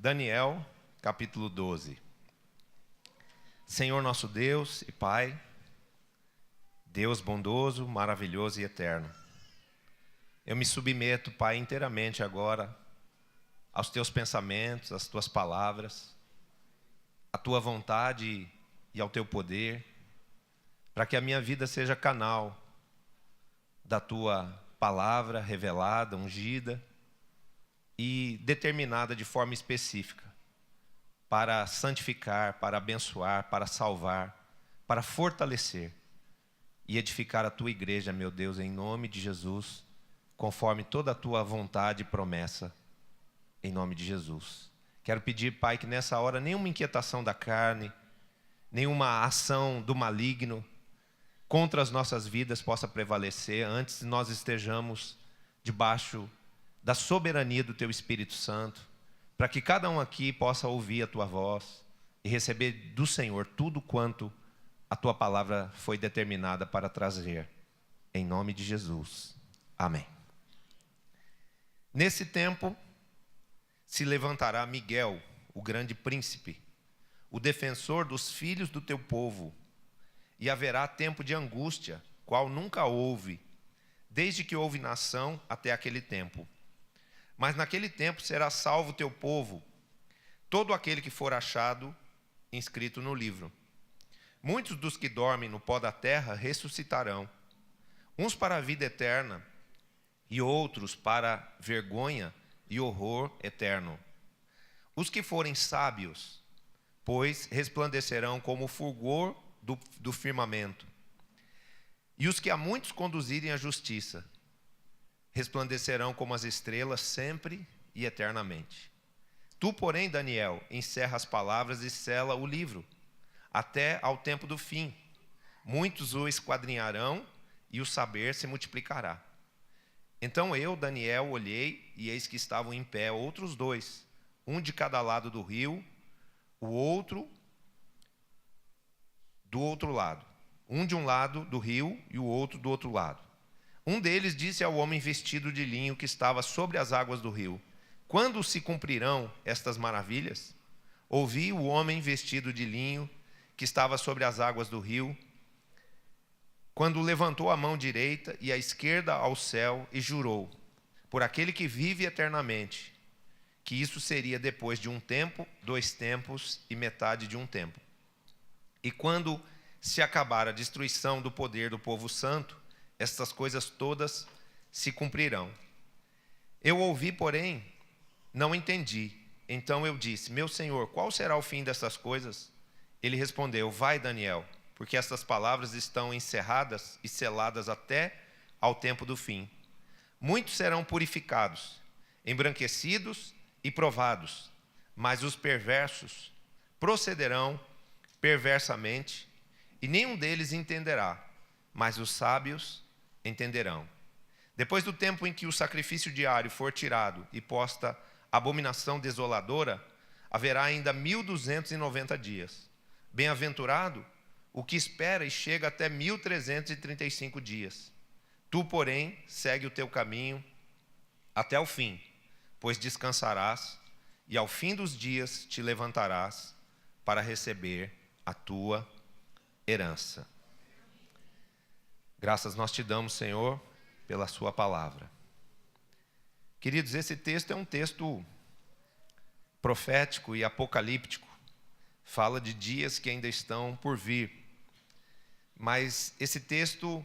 Daniel, capítulo 12. Senhor nosso Deus e Pai, Deus bondoso, maravilhoso e eterno, eu me submeto, Pai, inteiramente agora aos Teus pensamentos, às Tuas palavras, à Tua vontade e ao Teu poder, para que a minha vida seja canal da Tua palavra revelada, ungida e determinada de forma específica para santificar, para abençoar, para salvar, para fortalecer e edificar a Tua igreja, meu Deus, em nome de Jesus, conforme toda a Tua vontade e promessa, em nome de Jesus. Quero pedir, Pai, que nessa hora nenhuma inquietação da carne, nenhuma ação do maligno contra as nossas vidas possa prevalecer, antes nós estejamos debaixo da soberania do Teu Espírito Santo, para que cada um aqui possa ouvir a Tua voz e receber do Senhor tudo quanto a Tua palavra foi determinada para trazer, em nome de Jesus. Amém. Nesse tempo se levantará Miguel, o grande príncipe, o defensor dos filhos do teu povo, e haverá tempo de angústia, qual nunca houve, desde que houve nação até aquele tempo. Mas naquele tempo será salvo o teu povo, todo aquele que for achado inscrito no livro. Muitos dos que dormem no pó da terra ressuscitarão, uns para a vida eterna, e outros para vergonha e horror eterno. Os que forem sábios, pois resplandecerão como o fulgor do firmamento. E os que a muitos conduzirem à justiça, resplandecerão como as estrelas sempre e eternamente. Tu, porém, Daniel, encerra as palavras e sela o livro, até ao tempo do fim. Muitos o esquadrinharão e o saber se multiplicará. Então eu, Daniel, olhei, e eis que estavam em pé outros dois, um de cada lado do rio, o outro do outro lado. Um de um lado do rio e o outro do outro lado. Um deles disse ao homem vestido de linho que estava sobre as águas do rio: quando se cumprirão estas maravilhas? Ouvi o homem vestido de linho que estava sobre as águas do rio, quando levantou a mão direita e a esquerda ao céu e jurou, por aquele que vive eternamente, que isso seria depois de um tempo, 2 tempos e metade de um tempo. E quando se acabar a destruição do poder do povo santo, estas coisas todas se cumprirão. Eu ouvi, porém, não entendi. Então eu disse: meu senhor, qual será o fim dessas coisas? Ele respondeu: vai, Daniel, porque estas palavras estão encerradas e seladas até ao tempo do fim. Muitos serão purificados, embranquecidos e provados, mas os perversos procederão perversamente, e nenhum deles entenderá, mas os sábios entenderão. Depois do tempo em que o sacrifício diário for tirado e posta a abominação desoladora, haverá ainda 1290 dias. Bem-aventurado o que espera e chega até 1335 dias. Tu, porém, segue o teu caminho até o fim, pois descansarás, e ao fim dos dias te levantarás para receber a tua herança. Graças nós te damos, Senhor, pela sua palavra. Queridos, esse texto é um texto profético e apocalíptico. Fala de dias que ainda estão por vir. Mas esse texto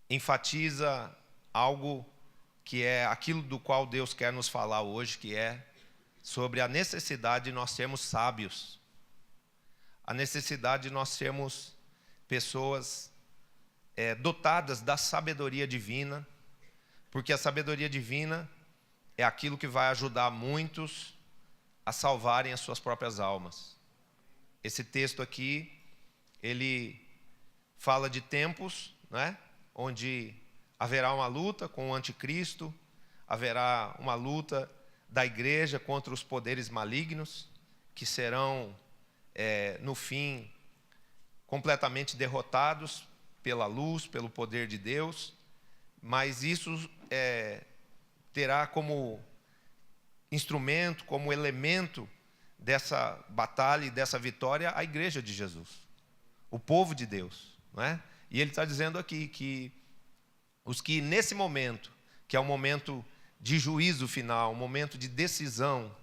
enfatiza algo que é aquilo do qual Deus quer nos falar hoje, que é sobre a necessidade de nós sermos sábios. A necessidade de nós sermos pessoas dotadas da sabedoria divina, porque a sabedoria divina é aquilo que vai ajudar muitos a salvarem as suas próprias almas. Esse texto aqui, ele fala de tempos, né, onde haverá uma luta com o anticristo, haverá uma luta da igreja contra os poderes malignos, que serão, no fim, completamente derrotados pela luz, pelo poder de Deus, mas isso terá como instrumento, como elemento dessa batalha e dessa vitória, a igreja de Jesus, o povo de Deus, não é? E ele está dizendo aqui que os que nesse momento, que é um momento de juízo final, um momento de decisão,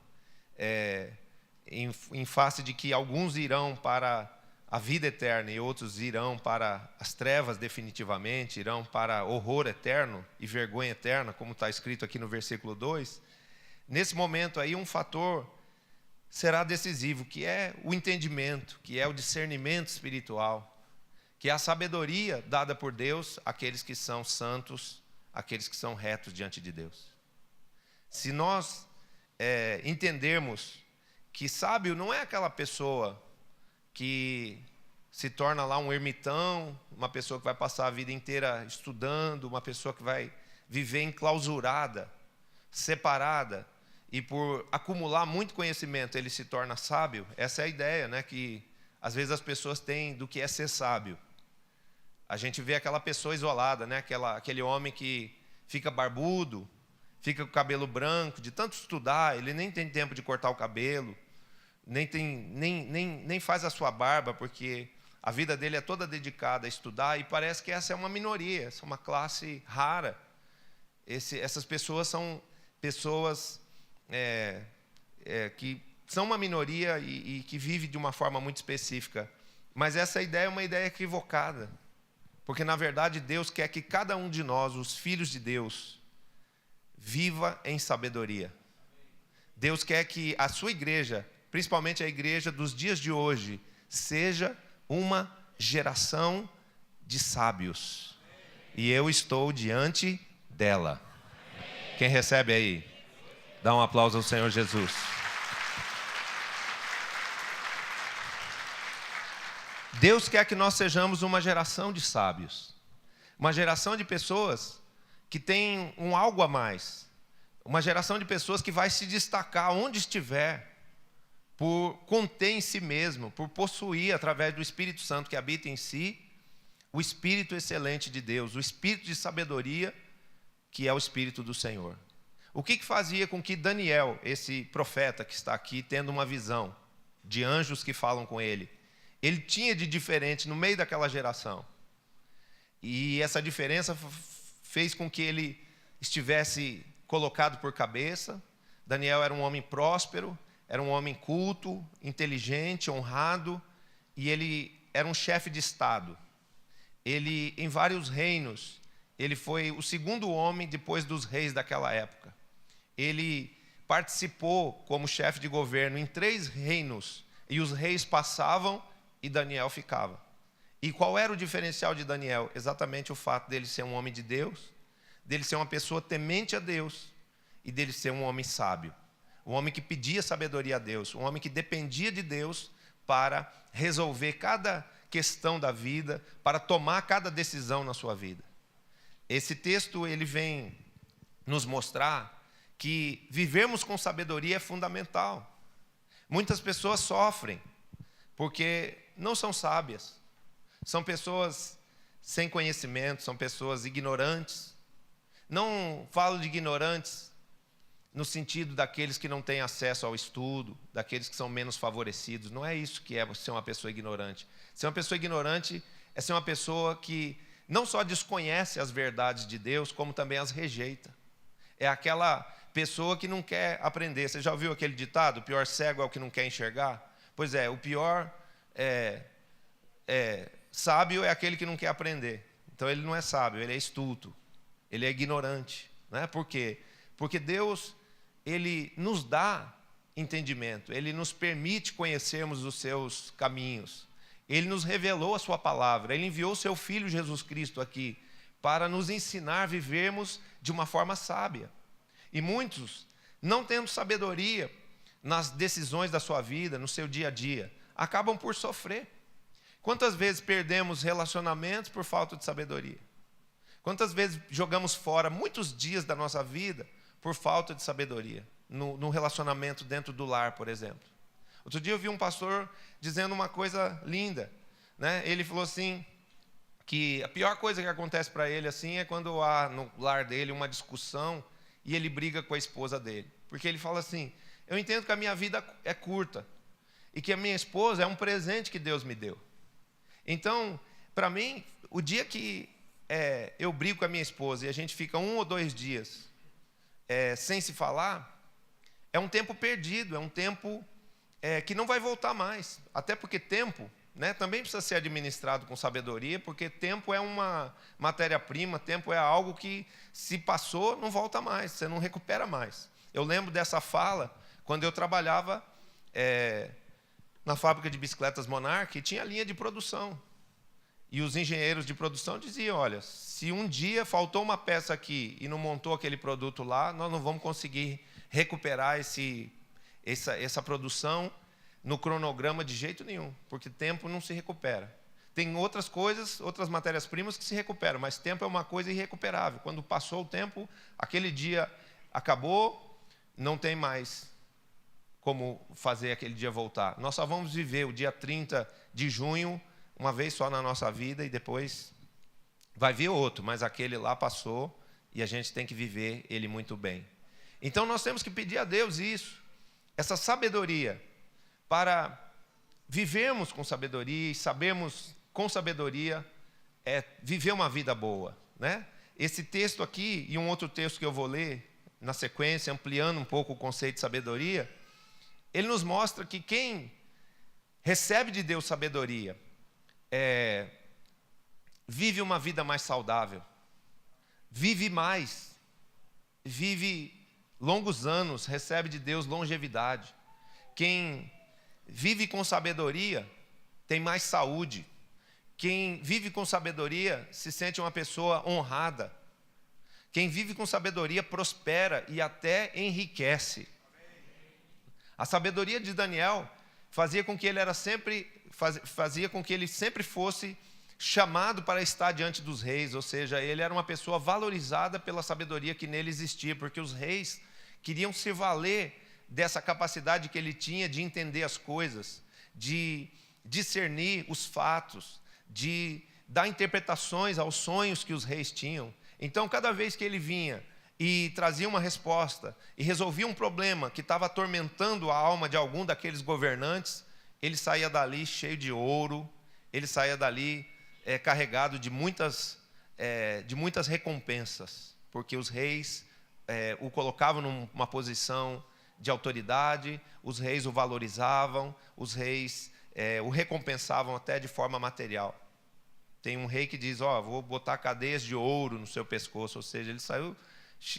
em face de que alguns irão para a vida eterna e outros irão para as trevas definitivamente, irão para horror eterno e vergonha eterna, como está escrito aqui no versículo 2, nesse momento aí um fator será decisivo, que é o entendimento, que é o discernimento espiritual, que é a sabedoria dada por Deus àqueles que são santos, àqueles que são retos diante de Deus. Se nós entendermos que sábio não é aquela pessoa que se torna lá um ermitão, uma pessoa que vai passar a vida inteira estudando, uma pessoa que vai viver enclausurada, separada, e por acumular muito conhecimento ele se torna sábio. Essa é a ideia, né, que às vezes as pessoas têm do que é ser sábio. A gente vê aquela pessoa isolada, né, aquele homem que fica barbudo, fica com o cabelo branco, de tanto estudar, ele nem tem tempo de cortar o cabelo, nem faz a sua barba, porque a vida dele é toda dedicada a estudar, e parece que essa é uma minoria, essa é uma classe rara. Essas pessoas são pessoas que são uma minoria e que vive de uma forma muito específica. Mas essa ideia é uma ideia equivocada, porque na verdade Deus quer que cada um de nós, os filhos de Deus, viva em sabedoria. Deus quer que a sua igreja, principalmente a igreja dos dias de hoje, seja uma geração de sábios. E eu estou diante dela. Quem recebe aí? Dá um aplauso ao Senhor Jesus. Deus quer que nós sejamos uma geração de sábios. Uma geração de pessoas que tem um algo a mais. Uma geração de pessoas que vai se destacar onde estiver, por conter em si mesmo, por possuir, através do Espírito Santo que habita em si, o Espírito excelente de Deus, o Espírito de sabedoria, que é o Espírito do Senhor. O que fazia com que Daniel, esse profeta que está aqui, tendo uma visão de anjos que falam com ele tinha de diferente no meio daquela geração? E essa diferença fez com que ele estivesse colocado por cabeça. Daniel era um homem próspero, era um homem culto, inteligente, honrado, e ele era um chefe de Estado. Ele, em vários reinos, ele foi o segundo homem depois dos reis daquela época. Ele participou como chefe de governo em 3 reinos, e os reis passavam e Daniel ficava. E qual era o diferencial de Daniel? Exatamente o fato dele ser um homem de Deus, dele ser uma pessoa temente a Deus, e dele ser um homem sábio. Um homem que pedia sabedoria a Deus, um homem que dependia de Deus para resolver cada questão da vida, para tomar cada decisão na sua vida. Esse texto ele vem nos mostrar que vivermos com sabedoria é fundamental. Muitas pessoas sofrem porque não são sábias. São pessoas sem conhecimento, são pessoas ignorantes. Não falo de ignorantes no sentido daqueles que não têm acesso ao estudo, daqueles que são menos favorecidos. Não é isso que é ser uma pessoa ignorante. Ser uma pessoa ignorante é ser uma pessoa que não só desconhece as verdades de Deus, como também as rejeita. É aquela pessoa que não quer aprender. Você já ouviu aquele ditado? O pior cego é o que não quer enxergar? Pois é, o pior sábio é aquele que não quer aprender. Então ele não é sábio, ele é estulto, ele é ignorante. Né? Por quê? Porque Deus, ele nos dá entendimento, ele nos permite conhecermos os seus caminhos. Ele nos revelou a sua palavra, ele enviou o seu Filho Jesus Cristo aqui para nos ensinar a vivermos de uma forma sábia. E muitos, não tendo sabedoria nas decisões da sua vida, no seu dia a dia, acabam por sofrer. Quantas vezes perdemos relacionamentos por falta de sabedoria? Quantas vezes jogamos fora muitos dias da nossa vida por falta de sabedoria? No relacionamento dentro do lar, por exemplo. Outro dia eu vi um pastor dizendo uma coisa linda, né? Ele falou assim, que a pior coisa que acontece para ele assim é quando há no lar dele uma discussão e ele briga com a esposa dele. Porque ele fala assim: eu entendo que a minha vida é curta e que a minha esposa é um presente que Deus me deu. Então, para mim, o dia que eu brigo com a minha esposa e a gente fica 1 ou 2 dias sem se falar, é um tempo perdido, é um tempo que não vai voltar mais. Até porque tempo, né, também precisa ser administrado com sabedoria, porque tempo é uma matéria-prima, tempo é algo que, se passou, não volta mais, você não recupera mais. Eu lembro dessa fala quando eu trabalhava na fábrica de bicicletas Monarch, e tinha linha de produção. E os engenheiros de produção diziam: olha, se um dia faltou uma peça aqui e não montou aquele produto lá, nós não vamos conseguir recuperar essa produção no cronograma de jeito nenhum, porque tempo não se recupera. Tem outras coisas, outras matérias-primas que se recuperam, mas tempo é uma coisa irrecuperável. Quando passou o tempo, aquele dia acabou, não tem mais como fazer aquele dia voltar. Nós só vamos viver o dia 30 de junho, uma vez só na nossa vida, e depois vai vir outro, mas aquele lá passou e a gente tem que viver ele muito bem. Então nós temos que pedir a Deus isso, essa sabedoria, para vivermos com sabedoria e sabermos com sabedoria viver uma vida boa, né? Esse texto aqui e um outro texto que eu vou ler na sequência, ampliando um pouco o conceito de sabedoria, ele nos mostra que quem recebe de Deus sabedoria vive uma vida mais saudável, vive mais, vive longos anos, recebe de Deus longevidade. Quem vive com sabedoria tem mais saúde. Quem vive com sabedoria se sente uma pessoa honrada. Quem vive com sabedoria prospera e até enriquece. A sabedoria de Daniel fazia com que ele sempre fosse chamado para estar diante dos reis, ou seja, ele era uma pessoa valorizada pela sabedoria que nele existia, porque os reis queriam se valer dessa capacidade que ele tinha de entender as coisas, de discernir os fatos, de dar interpretações aos sonhos que os reis tinham. Então, cada vez que ele vinha e trazia uma resposta e resolvia um problema que estava atormentando a alma de algum daqueles governantes, ele saía dali cheio de ouro, ele saía dali carregado de muitas recompensas, porque os reis o colocavam numa posição de autoridade, os reis o valorizavam, os reis o recompensavam até de forma material. Tem um rei que diz: vou botar cadeias de ouro no seu pescoço, ou seja, ele saiu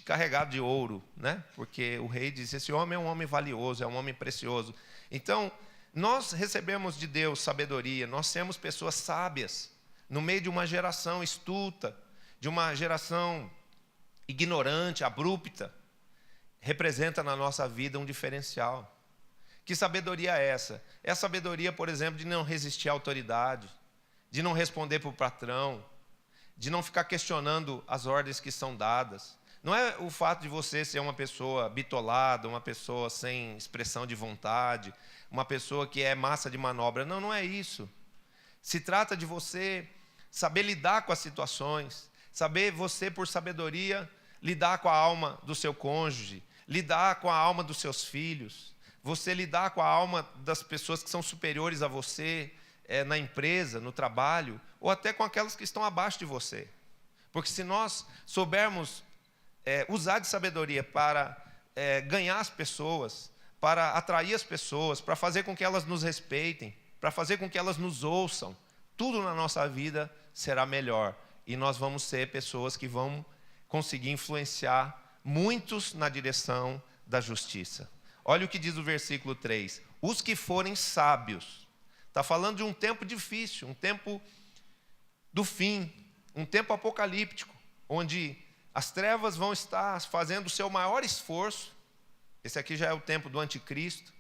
carregado de ouro, né? Porque o rei disse: esse homem é um homem valioso, é um homem precioso. Então, nós recebemos de Deus sabedoria, nós somos pessoas sábias, no meio de uma geração estulta, de uma geração ignorante, abrupta. Representa na nossa vida um diferencial. Que sabedoria é essa? É a sabedoria, por exemplo, de não resistir à autoridade, de não responder para o patrão, de não ficar questionando as ordens que são dadas. Não é o fato de você ser uma pessoa bitolada, uma pessoa sem expressão de vontade, uma pessoa que é massa de manobra. Não, não é isso. Se trata de você saber lidar com as situações, saber você, por sabedoria, lidar com a alma do seu cônjuge, lidar com a alma dos seus filhos, você lidar com a alma das pessoas que são superiores a você, na empresa, no trabalho, ou até com aquelas que estão abaixo de você. Porque se nós soubermos usar de sabedoria para ganhar as pessoas, para atrair as pessoas, para fazer com que elas nos respeitem, para fazer com que elas nos ouçam, tudo na nossa vida será melhor. E nós vamos ser pessoas que vão conseguir influenciar muitos na direção da justiça. Olha o que diz o versículo 3. Os que forem sábios. Está falando de um tempo difícil, um tempo do fim, um tempo apocalíptico, onde as trevas vão estar fazendo o seu maior esforço. Esse aqui já é o tempo do anticristo.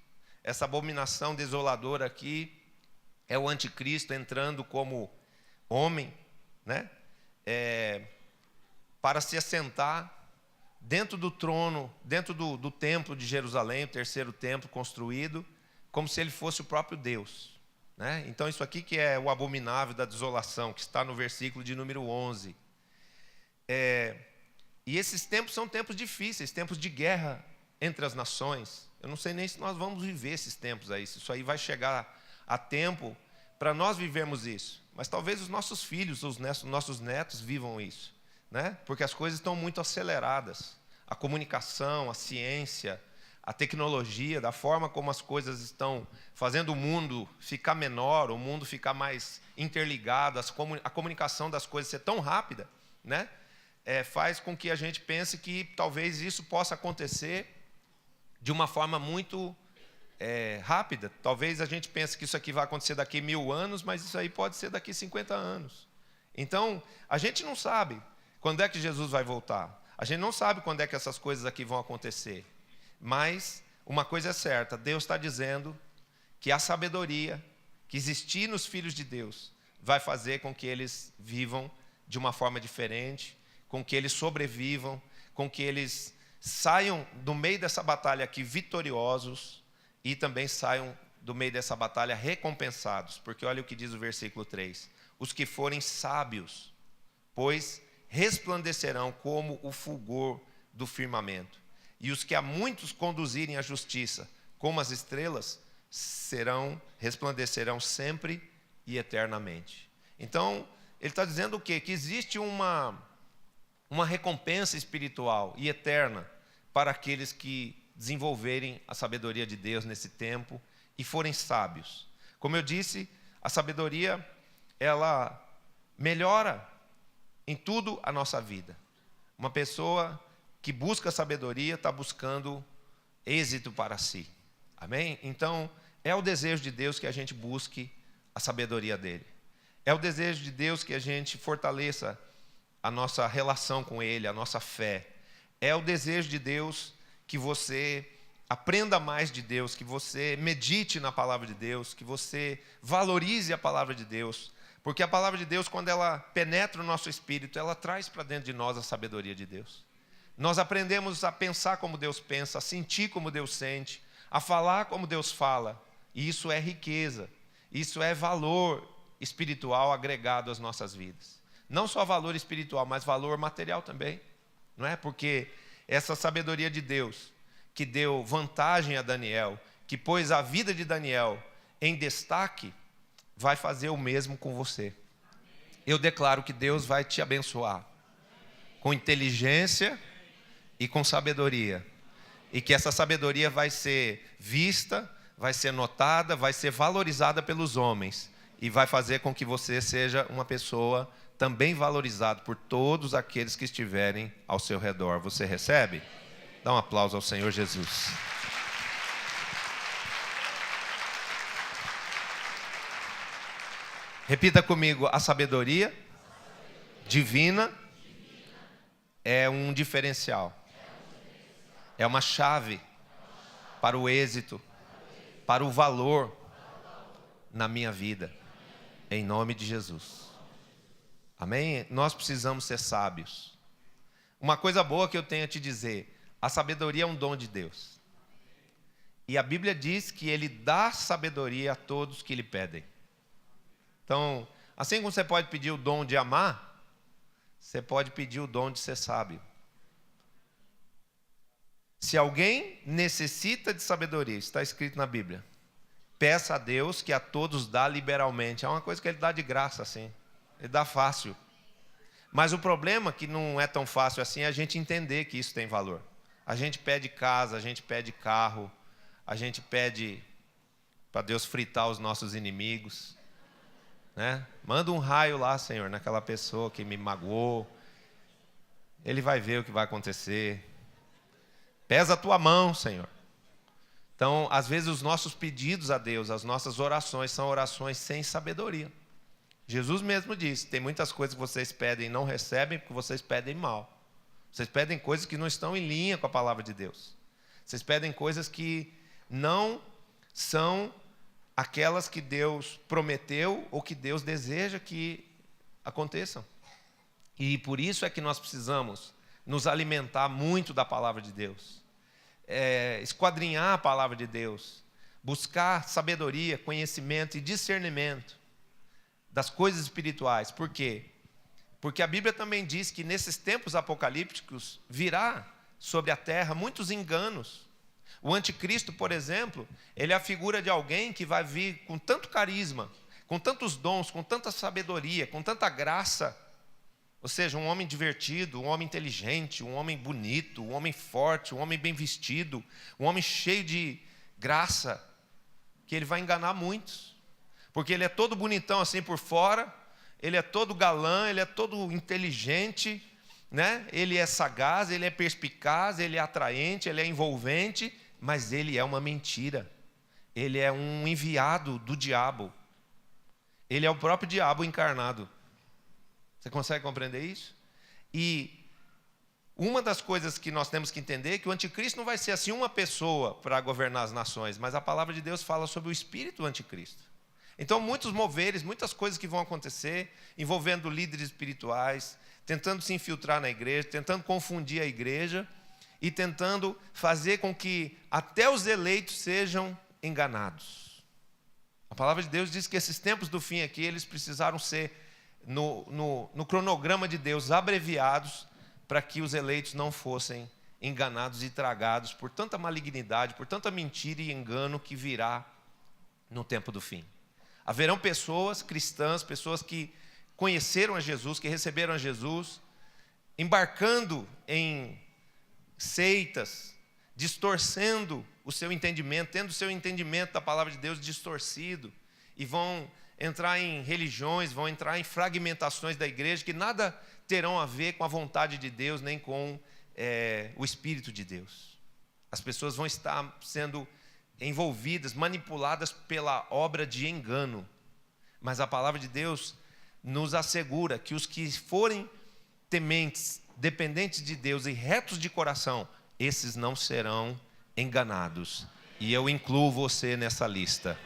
Essa abominação desoladora aqui é o anticristo entrando como homem, né? Para se assentar dentro do trono, dentro do templo de Jerusalém, o terceiro templo construído, como se ele fosse o próprio Deus, né? Então isso aqui que é o abominável da desolação, que está no versículo de número 11. E esses tempos são tempos difíceis, tempos de guerra entre as nações. Eu não sei nem se nós vamos viver esses tempos aí, se isso aí vai chegar a tempo para nós vivermos isso. Mas talvez os nossos filhos, os nossos netos vivam isso, né? Porque as coisas estão muito aceleradas. A comunicação, a ciência, a tecnologia, da forma como as coisas estão fazendo o mundo ficar menor, o mundo ficar mais interligado, a comunicação das coisas ser tão rápida, né? Faz com que a gente pense que talvez isso possa acontecer de uma forma muito rápida. Talvez a gente pense que isso aqui vai acontecer daqui 1000 anos, mas isso aí pode ser daqui 50 anos. Então, a gente não sabe quando é que Jesus vai voltar. A gente não sabe quando é que essas coisas aqui vão acontecer. Mas uma coisa é certa, Deus está dizendo que a sabedoria que existir nos filhos de Deus vai fazer com que eles vivam de uma forma diferente, com que eles sobrevivam, com que eles saiam do meio dessa batalha aqui vitoriosos e também saiam do meio dessa batalha recompensados. Porque olha o que diz o versículo 3. Os que forem sábios, pois resplandecerão como o fulgor do firmamento. E os que a muitos conduzirem à justiça, como as estrelas, resplandecerão sempre e eternamente. Então, ele está dizendo o quê? Que existe uma recompensa espiritual e eterna para aqueles que desenvolverem a sabedoria de Deus nesse tempo e forem sábios. Como eu disse, a sabedoria, ela melhora em tudo a nossa vida. Uma pessoa que busca sabedoria está buscando êxito para si. Amém? Então, é o desejo de Deus que a gente busque a sabedoria dele. É o desejo de Deus que a gente fortaleça a nossa relação com ele, a nossa fé. É o desejo de Deus que você aprenda mais de Deus, que você medite na palavra de Deus, que você valorize a palavra de Deus. Porque a palavra de Deus, quando ela penetra o nosso espírito, ela traz para dentro de nós a sabedoria de Deus. Nós aprendemos a pensar como Deus pensa, a sentir como Deus sente, a falar como Deus fala. E isso é riqueza, isso é valor espiritual agregado às nossas vidas. Não só valor espiritual, mas valor material também. Não é? Porque essa sabedoria de Deus, que deu vantagem a Daniel, que pôs a vida de Daniel em destaque, vai fazer o mesmo com você. Eu declaro que Deus vai te abençoar com inteligência e com sabedoria. E que essa sabedoria vai ser vista, vai ser notada, vai ser valorizada pelos homens. E vai fazer com que você seja uma pessoa também valorizada por todos aqueles que estiverem ao seu redor. Você recebe? Dá um aplauso ao Senhor Jesus. Repita comigo, a sabedoria divina é um diferencial. É uma chave para o êxito, para o valor na minha vida. Em nome de Jesus. Amém? Nós precisamos ser sábios. Uma coisa boa que eu tenho a te dizer, a sabedoria é um dom de Deus. E a Bíblia diz que Ele dá sabedoria a todos que lhe pedem. Então, assim como você pode pedir o dom de amar, você pode pedir o dom de ser sábio. Se alguém necessita de sabedoria, está escrito na Bíblia, peça a Deus que a todos dá liberalmente. É uma coisa que Ele dá de graça assim, Ele dá fácil. Mas o problema que não é tão fácil assim é a gente entender que isso tem valor. A gente pede casa, a gente pede carro, a gente pede para Deus fritar os nossos inimigos, né? Manda um raio lá, Senhor, naquela pessoa que me magoou. Ele vai ver o que vai acontecer. Pesa a tua mão, Senhor. Então, às vezes os nossos pedidos a Deus, as nossas orações são orações sem sabedoria. Jesus mesmo disse, tem muitas coisas que vocês pedem e não recebem porque vocês pedem mal. Vocês pedem coisas que não estão em linha com a palavra de Deus. Vocês pedem coisas que não são aquelas que Deus prometeu ou que Deus deseja que aconteçam. E por isso é que nós precisamos nos alimentar muito da palavra de Deus. Esquadrinhar a palavra de Deus. Buscar sabedoria, conhecimento e discernimento das coisas espirituais. Por quê? Porque a Bíblia também diz que nesses tempos apocalípticos virá sobre a terra muitos enganos. O anticristo, por exemplo, ele é a figura de alguém que vai vir com tanto carisma, com tantos dons, com tanta sabedoria, com tanta graça. Ou seja, um homem divertido, um homem inteligente, um homem bonito, um homem forte, um homem bem vestido, um homem cheio de graça, que ele vai enganar muitos. Porque ele é todo bonitão assim por fora, ele é todo galã, ele é todo inteligente, né? Ele é sagaz, ele é perspicaz, ele é atraente, ele é envolvente, mas ele é uma mentira. Ele é um enviado do diabo. Ele é o próprio diabo encarnado. Você consegue compreender isso? E uma das coisas que nós temos que entender é que o anticristo não vai ser assim uma pessoa para governar as nações, mas a palavra de Deus fala sobre o espírito do anticristo. Então, muitos moveres, muitas coisas que vão acontecer, envolvendo líderes espirituais, tentando se infiltrar na igreja, tentando confundir a igreja e tentando fazer com que até os eleitos sejam enganados. A palavra de Deus diz que esses tempos do fim aqui, eles precisaram ser, no cronograma de Deus, abreviados, para que os eleitos não fossem enganados e tragados por tanta malignidade, por tanta mentira e engano que virá no tempo do fim. Haverão pessoas cristãs, pessoas que conheceram a Jesus, que receberam a Jesus, embarcando em seitas, distorcendo o seu entendimento, tendo o seu entendimento da palavra de Deus distorcido, e vão entrar em religiões, vão entrar em fragmentações da igreja que nada terão a ver com a vontade de Deus, nem com o Espírito de Deus. As pessoas vão estar sendo envolvidas, manipuladas pela obra de engano. Mas a palavra de Deus nos assegura que os que forem tementes, dependentes de Deus e retos de coração, esses não serão enganados. E eu incluo você nessa lista.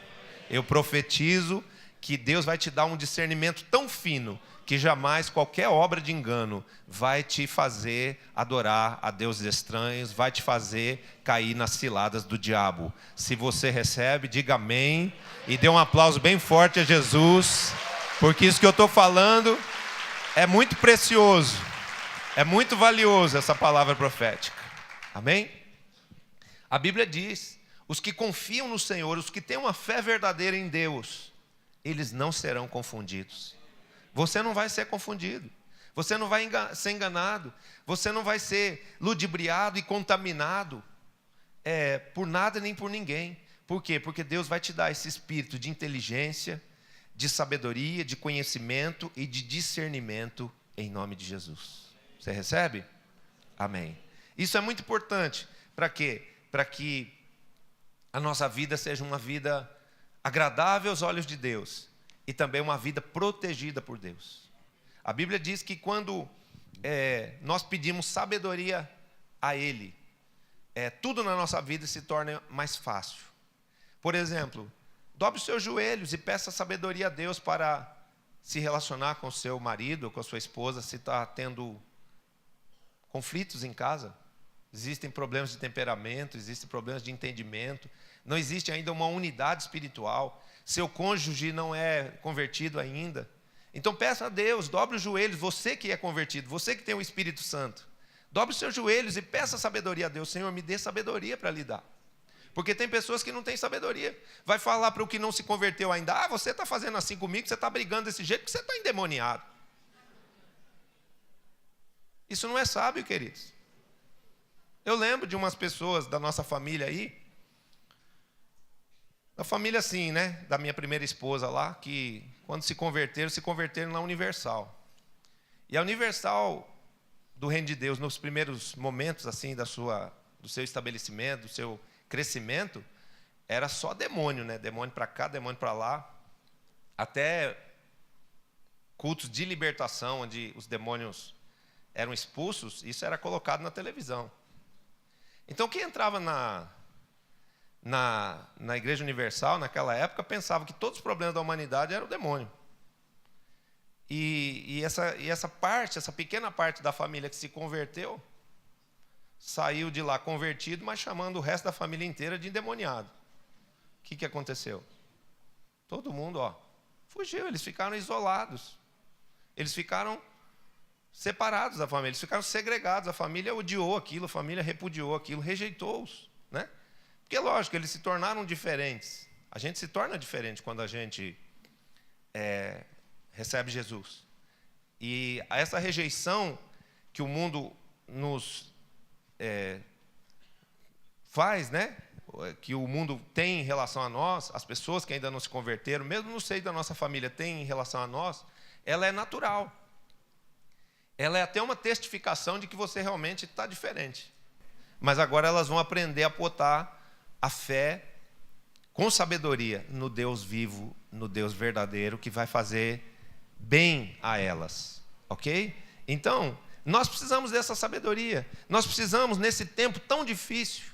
Eu profetizo que Deus vai te dar um discernimento tão fino que jamais qualquer obra de engano vai te fazer adorar a deuses estranhos, vai te fazer cair nas ciladas do diabo. Se você recebe, diga amém e dê um aplauso bem forte a Jesus, porque isso que eu estou falando é muito precioso, é muito valioso essa palavra profética. Amém? A Bíblia diz, os que confiam no Senhor, os que têm uma fé verdadeira em Deus, eles não serão confundidos. Você não vai ser confundido, você não vai ser enganado, você não vai ser ludibriado e contaminado por nada nem por ninguém. Por quê? Porque Deus vai te dar esse espírito de inteligência, de sabedoria, de conhecimento e de discernimento em nome de Jesus. Você recebe? Amém. Isso é muito importante. Para quê? Para que a nossa vida seja uma vida agradável aos olhos de Deus e também uma vida protegida por Deus. A Bíblia diz que quando nós pedimos sabedoria a Ele, tudo na nossa vida se torna mais fácil. Por exemplo, dobre os seus joelhos e peça sabedoria a Deus para se relacionar com o seu marido ou com a sua esposa, se está tendo conflitos em casa. Existem problemas de temperamento, existem problemas de entendimento, não existe ainda uma unidade espiritual, seu cônjuge não é convertido ainda. Então peça a Deus, dobre os joelhos, você que é convertido, você que tem o Espírito Santo, dobre os seus joelhos e peça sabedoria a Deus. Senhor, me dê sabedoria para lidar. Porque tem pessoas que não têm sabedoria. Vai falar para o que não se converteu ainda, você está fazendo assim comigo, você está brigando desse jeito, porque você está endemoniado. Isso não é sábio, queridos. Eu lembro de umas pessoas da nossa família aí, da família assim, né, da minha primeira esposa lá, que quando se converteram na Universal. E a Universal do Reino de Deus, nos primeiros momentos assim do seu estabelecimento, do seu crescimento, era só demônio, né? Demônio para cá, demônio para lá, até cultos de libertação, onde os demônios eram expulsos, isso era colocado na televisão. Então, quem entrava na Igreja Universal, naquela época, pensava que todos os problemas da humanidade eram o demônio. E essa pequena parte da família que se converteu, saiu de lá convertido, mas chamando o resto da família inteira de endemoniado. O que aconteceu? Todo mundo, fugiu, eles ficaram isolados. Eles ficaram separados da família, eles ficaram segregados, a família odiou aquilo, a família repudiou aquilo, rejeitou-os, né? Porque, lógico, eles se tornaram diferentes. A gente se torna diferente quando a gente recebe Jesus. E essa rejeição que o mundo nos faz, né? Que o mundo tem em relação a nós, as pessoas que ainda não se converteram, mesmo no seio da nossa família, tem em relação a nós, ela é natural. Ela é até uma testificação de que você realmente está diferente. Mas agora elas vão aprender a botar a fé com sabedoria no Deus vivo, no Deus verdadeiro, que vai fazer bem a elas. Ok? Então, nós precisamos dessa sabedoria. Nós precisamos, nesse tempo tão difícil,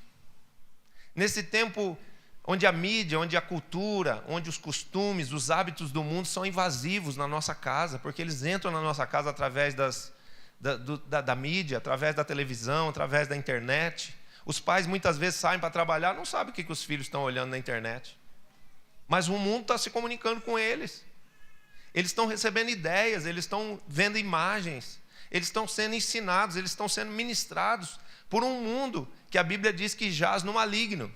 nesse tempo onde a mídia, onde a cultura, onde os costumes, os hábitos do mundo são invasivos na nossa casa, porque eles entram na nossa casa através da mídia, através da televisão, através da internet. Os pais muitas vezes saem para trabalhar, não sabem o que os filhos estão olhando na internet. Mas o mundo está se comunicando com eles. Eles estão recebendo ideias, eles estão vendo imagens, eles estão sendo ensinados, eles estão sendo ministrados por um mundo que a Bíblia diz que jaz no maligno.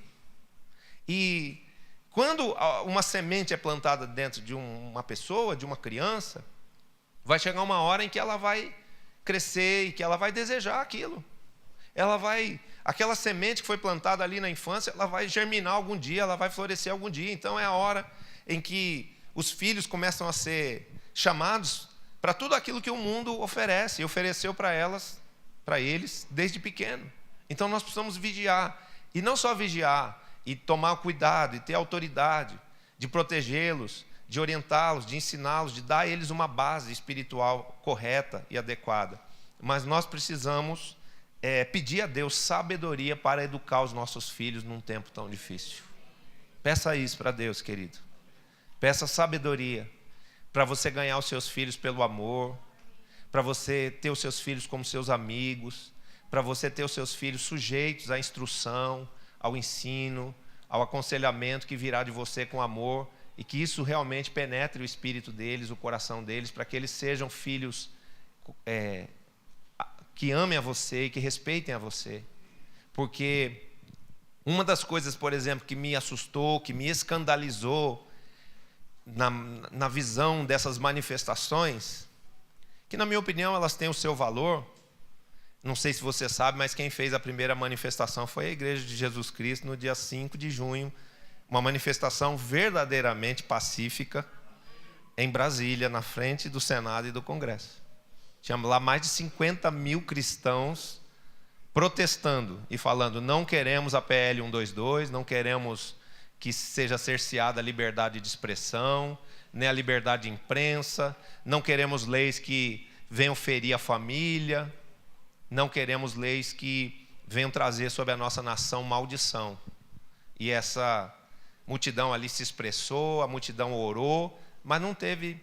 E quando uma semente é plantada dentro de uma pessoa, de uma criança, vai chegar uma hora em que ela vai crescer e que ela vai desejar aquilo. Aquela semente que foi plantada ali na infância, ela vai germinar algum dia, ela vai florescer algum dia. Então é a hora em que os filhos começam a ser chamados para tudo aquilo que o mundo oferece, e ofereceu para eles desde pequeno. Então nós precisamos vigiar, e não só vigiar, e tomar cuidado, e ter autoridade, de protegê-los, de orientá-los, de ensiná-los, de dar a eles uma base espiritual correta e adequada. Mas nós precisamos pedir a Deus sabedoria para educar os nossos filhos num tempo tão difícil. Peça isso para Deus, querido. Peça sabedoria para você ganhar os seus filhos pelo amor, para você ter os seus filhos como seus amigos, para você ter os seus filhos sujeitos à instrução, ao ensino, ao aconselhamento que virá de você com amor, e que isso realmente penetre o espírito deles, o coração deles, para que eles sejam filhos que amem a você e que respeitem a você. Porque uma das coisas, por exemplo, que me assustou, que me escandalizou na visão dessas manifestações, que na minha opinião elas têm o seu valor. Não sei se você sabe, mas quem fez a primeira manifestação foi a Igreja de Jesus Cristo no dia 5 de junho, uma manifestação verdadeiramente pacífica em Brasília, na frente do Senado e do Congresso. Tinha lá mais de 50 mil cristãos protestando e falando: não queremos a PL 122, não queremos que seja cerceada a liberdade de expressão, nem a liberdade de imprensa, não queremos leis que venham ferir a família, não queremos leis que venham trazer sobre a nossa nação maldição. E essa multidão ali se expressou, a multidão orou, mas não teve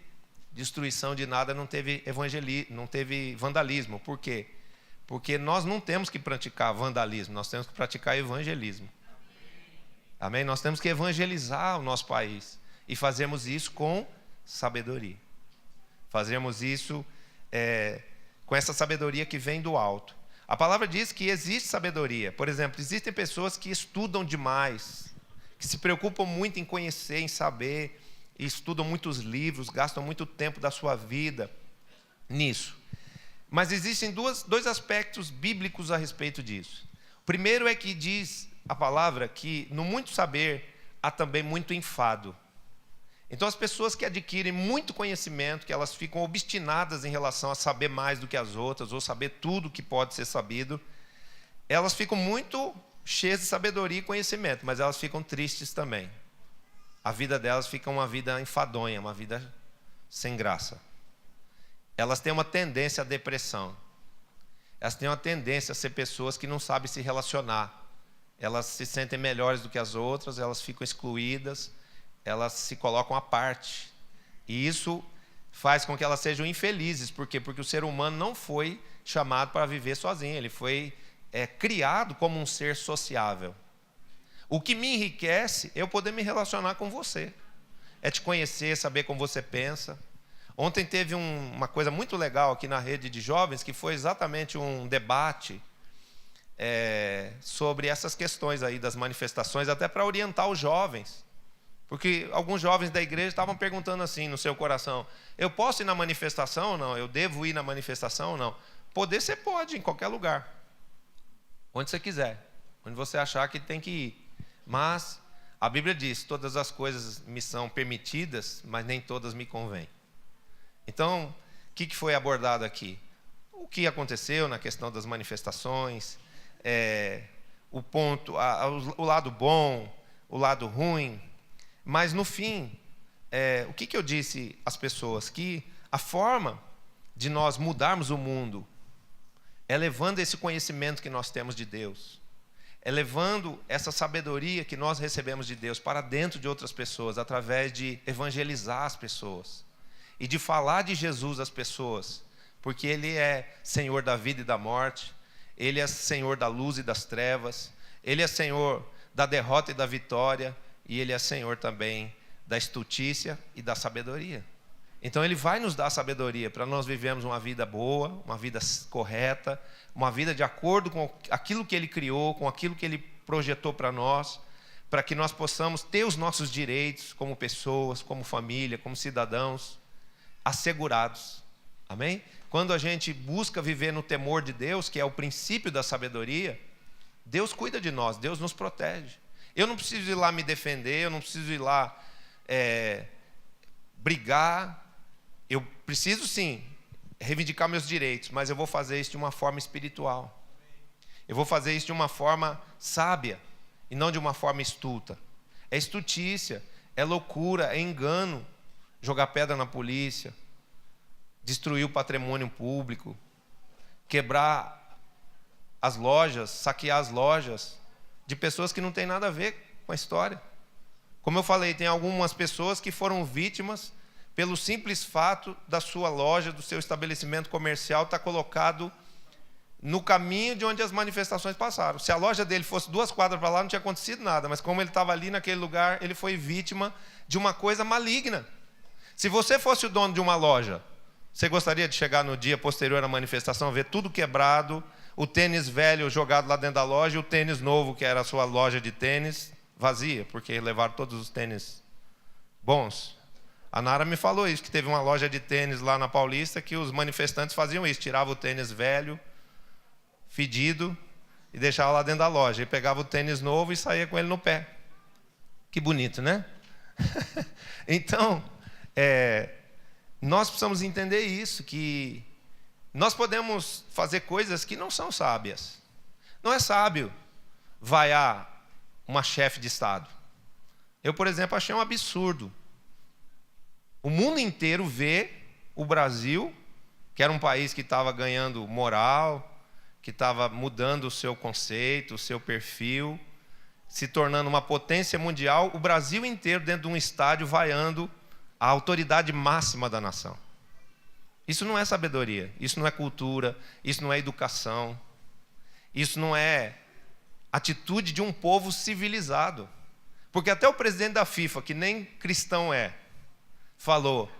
destruição de nada, não teve vandalismo. Por quê? Porque nós não temos que praticar vandalismo, nós temos que praticar evangelismo. Amém? Nós temos que evangelizar o nosso país e fazermos isso com sabedoria. Fazermos isso com essa sabedoria que vem do alto. A palavra diz que existe sabedoria. Por exemplo, existem pessoas que estudam demais, que se preocupam muito em conhecer, em saber, e estudam muitos livros, gastam muito tempo da sua vida nisso. Mas existem dois aspectos bíblicos a respeito disso. O primeiro é que diz a palavra que no muito saber há também muito enfado. Então as pessoas que adquirem muito conhecimento, que elas ficam obstinadas em relação a saber mais do que as outras, ou saber tudo que pode ser sabido, elas ficam muito cheias de sabedoria e conhecimento, mas elas ficam tristes também. A vida delas fica uma vida enfadonha, uma vida sem graça. Elas têm uma tendência à depressão. Elas têm uma tendência a ser pessoas que não sabem se relacionar. Elas se sentem melhores do que as outras, elas ficam excluídas, elas se colocam à parte. E isso faz com que elas sejam infelizes. Por quê? Porque o ser humano não foi chamado para viver sozinho. Ele foi criado como um ser sociável. O que me enriquece é eu poder me relacionar com você. É te conhecer, saber como você pensa. Ontem teve uma coisa muito legal aqui na rede de jovens, que foi exatamente um debate sobre essas questões aí das manifestações, até para orientar os jovens. Porque alguns jovens da igreja estavam perguntando assim no seu coração: eu posso ir na manifestação ou não? Eu devo ir na manifestação ou não? Poder você pode, em qualquer lugar. Onde você quiser. Onde você achar que tem que ir. Mas a Bíblia diz: todas as coisas me são permitidas, mas nem todas me convêm. Então, o que foi abordado aqui? O que aconteceu na questão das manifestações, o ponto, o lado bom, o lado ruim. Mas, no fim, o que eu disse às pessoas? Que a forma de nós mudarmos o mundo é levando esse conhecimento que nós temos de Deus, é levando essa sabedoria que nós recebemos de Deus para dentro de outras pessoas, através de evangelizar as pessoas e de falar de Jesus às pessoas, porque Ele é Senhor da vida e da morte, Ele é Senhor da luz e das trevas, Ele é Senhor da derrota e da vitória, e Ele é Senhor também da estultícia e da sabedoria. Então Ele vai nos dar sabedoria para nós vivermos uma vida boa, uma vida correta, uma vida de acordo com aquilo que Ele criou, com aquilo que Ele projetou para nós, para que nós possamos ter os nossos direitos como pessoas, como família, como cidadãos, assegurados. Amém? Quando a gente busca viver no temor de Deus, que é o princípio da sabedoria, Deus cuida de nós, Deus nos protege. Eu não preciso ir lá me defender, eu não preciso ir lá brigar. Eu preciso sim reivindicar meus direitos, mas eu vou fazer isso de uma forma espiritual. Eu vou fazer isso de uma forma sábia e não de uma forma estulta. É estultícia, é loucura, é engano jogar pedra na polícia, destruir o patrimônio público, quebrar as lojas, saquear as lojas de pessoas que não têm nada a ver com a história. Como eu falei, tem algumas pessoas que foram vítimas pelo simples fato da sua loja, do seu estabelecimento comercial estar colocado no caminho de onde as manifestações passaram. Se a loja dele fosse 2 quadras para lá, não tinha acontecido nada, mas como ele estava ali naquele lugar, ele foi vítima de uma coisa maligna. Se você fosse o dono de uma loja, você gostaria de chegar no dia posterior à manifestação, ver tudo quebrado, o tênis velho jogado lá dentro da loja e o tênis novo, que era a sua loja de tênis, vazia, porque levaram todos os tênis bons? A Nara me falou isso, que teve uma loja de tênis lá na Paulista que os manifestantes faziam isso, tiravam o tênis velho, fedido, e deixavam lá dentro da loja. E pegava o tênis novo e saía com ele no pé. Que bonito, né? Então, nós precisamos entender isso, que nós podemos fazer coisas que não são sábias. Não é sábio vaiar uma chefe de Estado. Eu, por exemplo, achei um absurdo. O mundo inteiro vê o Brasil, que era um país que estava ganhando moral, que estava mudando o seu conceito, o seu perfil, se tornando uma potência mundial, o Brasil inteiro dentro de um estádio vaiando a autoridade máxima da nação. Isso não é sabedoria, isso não é cultura, isso não é educação, isso não é atitude de um povo civilizado. Porque até o presidente da FIFA, que nem cristão falou: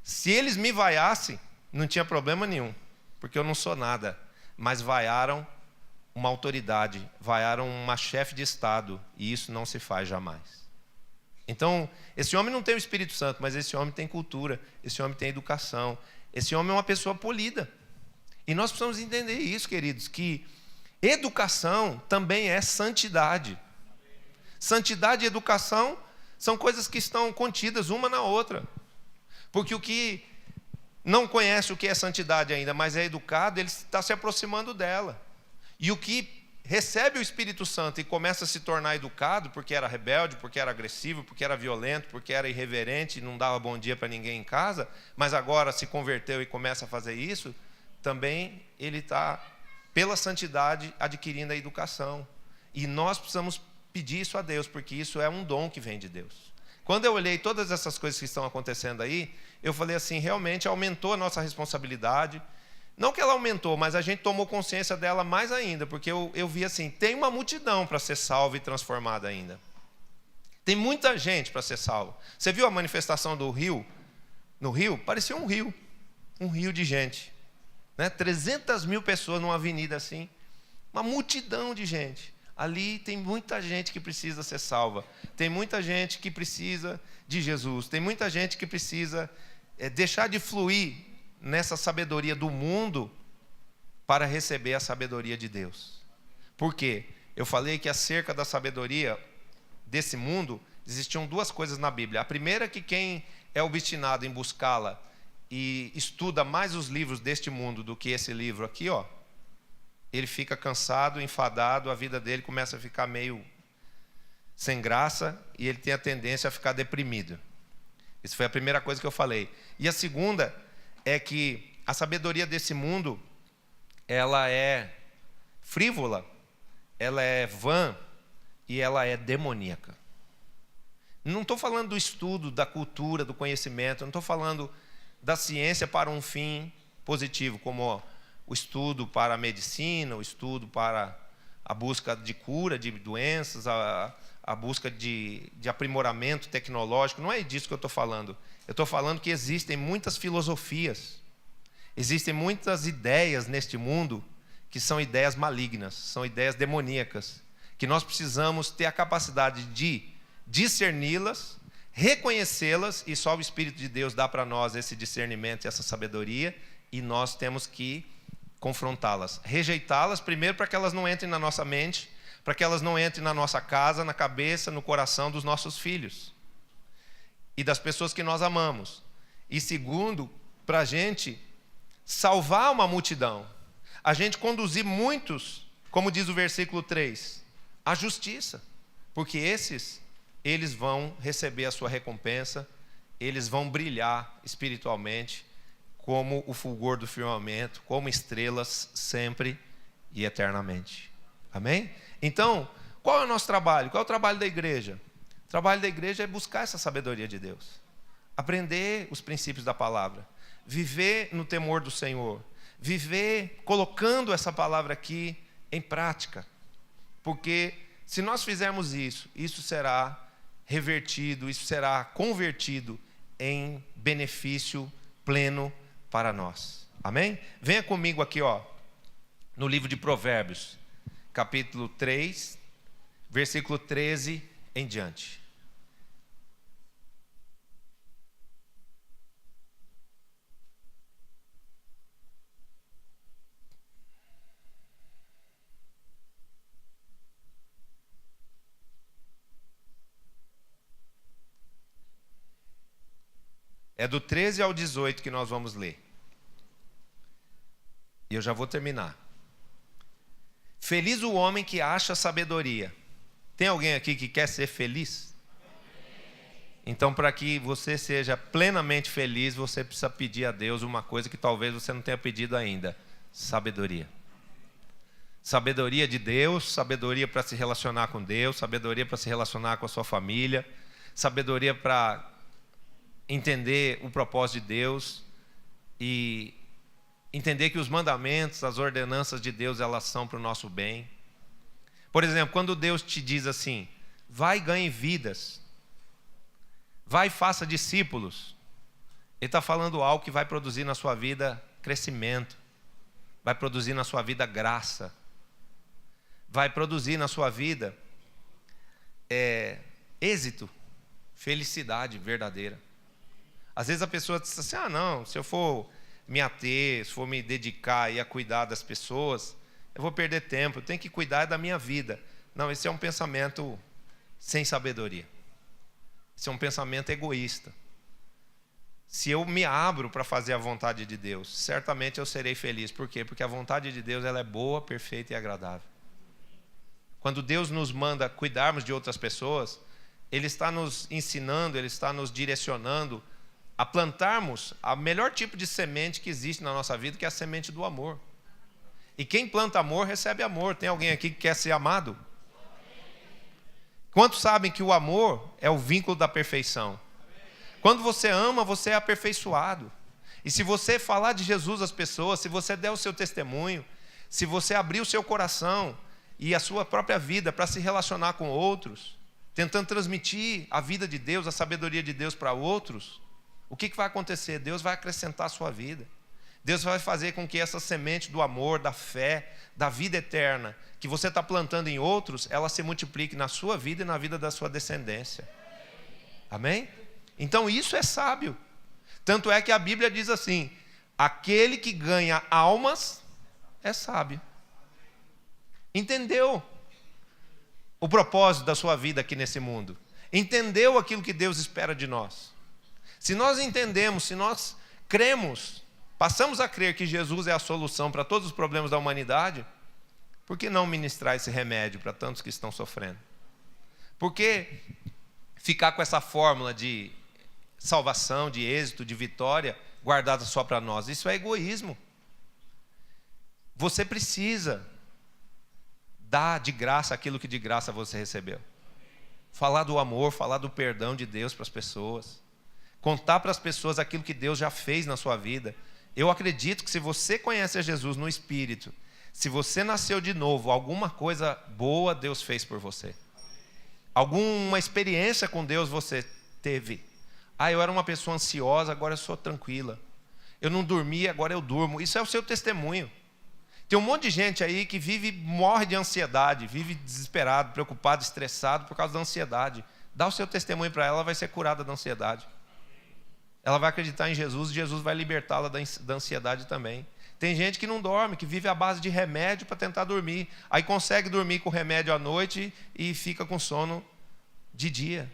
se eles me vaiassem, não tinha problema nenhum, porque eu não sou nada. Mas vaiaram uma autoridade, vaiaram uma chefe de Estado, e isso não se faz jamais. Então, esse homem não tem o Espírito Santo, mas esse homem tem cultura, esse homem tem educação, esse homem é uma pessoa polida. E nós precisamos entender isso, queridos, que educação também é santidade. Santidade e educação são coisas que estão contidas uma na outra. Porque o que não conhece o que é santidade ainda, mas é educado, ele está se aproximando dela. E o que recebe o Espírito Santo e começa a se tornar educado, porque era rebelde, porque era agressivo, porque era violento, porque era irreverente e não dava bom dia para ninguém em casa, mas agora se converteu e começa a fazer isso, também ele está, pela santidade, adquirindo a educação. E nós precisamos pedir isso a Deus, porque isso é um dom que vem de Deus. Quando eu olhei todas essas coisas que estão acontecendo aí, eu falei assim, realmente aumentou a nossa responsabilidade. Não que ela aumentou, mas a gente tomou consciência dela mais ainda, porque eu vi assim, tem uma multidão para ser salva e transformada ainda. Tem muita gente para ser salva. Você viu a manifestação do Rio? no rio, parecia um rio de gente, né? 300 mil pessoas numa avenida assim, uma multidão de gente. Ali tem muita gente que precisa ser salva, tem muita gente que precisa de Jesus, tem muita gente que precisa deixar de fluir nessa sabedoria do mundo para receber a sabedoria de Deus. Por quê? Eu falei que acerca da sabedoria desse mundo, existiam duas coisas na Bíblia. A primeira é que quem é obstinado em buscá-la e estuda mais os livros deste mundo do que esse livro aqui, ó, ele fica cansado, enfadado, a vida dele começa a ficar meio sem graça e ele tem a tendência a ficar deprimido. Isso foi a primeira coisa que eu falei. E a segunda é que a sabedoria desse mundo, ela é frívola, ela é vã e ela é demoníaca. Não estou falando do estudo, da cultura, do conhecimento, não estou falando da ciência para um fim positivo, como o estudo para a medicina, o estudo para a busca de cura de doenças, a busca de aprimoramento tecnológico. Não é disso que eu estou falando. Eu estou falando que existem muitas filosofias, existem muitas ideias neste mundo que são ideias malignas, são ideias demoníacas, que nós precisamos ter a capacidade de discerni-las, reconhecê-las, e só o Espírito de Deus dá para nós esse discernimento e essa sabedoria, e nós temos que confrontá-las, rejeitá-las primeiro para que elas não entrem na nossa mente, para que elas não entrem na nossa casa, na cabeça, no coração dos nossos filhos e das pessoas que nós amamos. E segundo, para a gente salvar uma multidão, a gente conduzir muitos, como diz o versículo 3, à justiça, porque eles vão receber a sua recompensa, eles vão brilhar espiritualmente como o fulgor do firmamento, como estrelas sempre e eternamente. Amém? Então, qual é o nosso trabalho? Qual é o trabalho da igreja? O trabalho da igreja é buscar essa sabedoria de Deus, aprender os princípios da palavra, viver no temor do Senhor, viver colocando essa palavra aqui em prática, porque se nós fizermos isso, isso será revertido, isso será convertido em benefício pleno para nós. Amém? Venha comigo aqui, ó, no livro de Provérbios, capítulo 3, versículo 13 em diante. É do 13 ao 18 que nós vamos ler. E eu já vou terminar. Feliz o homem que acha sabedoria. Tem alguém aqui que quer ser feliz? Então, para que você seja plenamente feliz, você precisa pedir a Deus uma coisa que talvez você não tenha pedido ainda: sabedoria. Sabedoria de Deus, sabedoria para se relacionar com Deus, sabedoria para se relacionar com a sua família, sabedoria para entender o propósito de Deus e entender que os mandamentos, as ordenanças de Deus, elas são para o nosso bem. Por exemplo, quando Deus te diz assim: vai e ganhe vidas, vai e faça discípulos, Ele está falando algo que vai produzir na sua vida crescimento, vai produzir na sua vida graça, vai produzir na sua vida êxito, felicidade verdadeira. Às vezes a pessoa diz assim: ah, não, se eu for me ater, se for me dedicar a cuidar das pessoas, eu vou perder tempo, eu tenho que cuidar da minha vida. Não, esse é um pensamento sem sabedoria. Esse é um pensamento egoísta. Se eu me abro para fazer a vontade de Deus, certamente eu serei feliz. Por quê? Porque a vontade de Deus, ela é boa, perfeita e agradável. Quando Deus nos manda cuidarmos de outras pessoas, Ele está nos ensinando, Ele está nos direcionando a plantarmos a melhor tipo de semente que existe na nossa vida, que é a semente do amor. E quem planta amor, recebe amor. Tem alguém aqui que quer ser amado? Quantos sabem que o amor é o vínculo da perfeição? Quando você ama, você é aperfeiçoado. E se você falar de Jesus às pessoas, se você der o seu testemunho, se você abrir o seu coração e a sua própria vida para se relacionar com outros, tentando transmitir a vida de Deus, a sabedoria de Deus para outros, o que vai acontecer? Deus vai acrescentar a sua vida. Deus vai fazer com que essa semente do amor, da fé, da vida eterna, que você está plantando em outros, ela se multiplique na sua vida e na vida da sua descendência. Amém? Então isso é sábio. Tanto é que a Bíblia diz assim: aquele que ganha almas é sábio. Entendeu o propósito da sua vida aqui nesse mundo? Entendeu aquilo que Deus espera de nós? Se nós entendemos, se nós cremos, passamos a crer que Jesus é a solução para todos os problemas da humanidade, por que não ministrar esse remédio para tantos que estão sofrendo? Por que ficar com essa fórmula de salvação, de êxito, de vitória, guardada só para nós? Isso é egoísmo. Você precisa dar de graça aquilo que de graça você recebeu. Falar do amor, falar do perdão de Deus para as pessoas. Contar para as pessoas aquilo que Deus já fez na sua vida. Eu acredito que se você conhece a Jesus no Espírito, se você nasceu de novo, alguma coisa boa Deus fez por você. Alguma experiência com Deus você teve. Eu era uma pessoa ansiosa, agora eu sou tranquila. Eu não dormia, agora eu durmo. Isso é o seu testemunho. Tem um monte de gente aí que morre de ansiedade, vive desesperado, preocupado, estressado por causa da ansiedade. Dá o seu testemunho para ela, ela vai ser curada da ansiedade. Ela vai acreditar em Jesus e Jesus vai libertá-la da ansiedade também. Tem gente que não dorme, que vive à base de remédio para tentar dormir. Aí consegue dormir com remédio à noite e fica com sono de dia.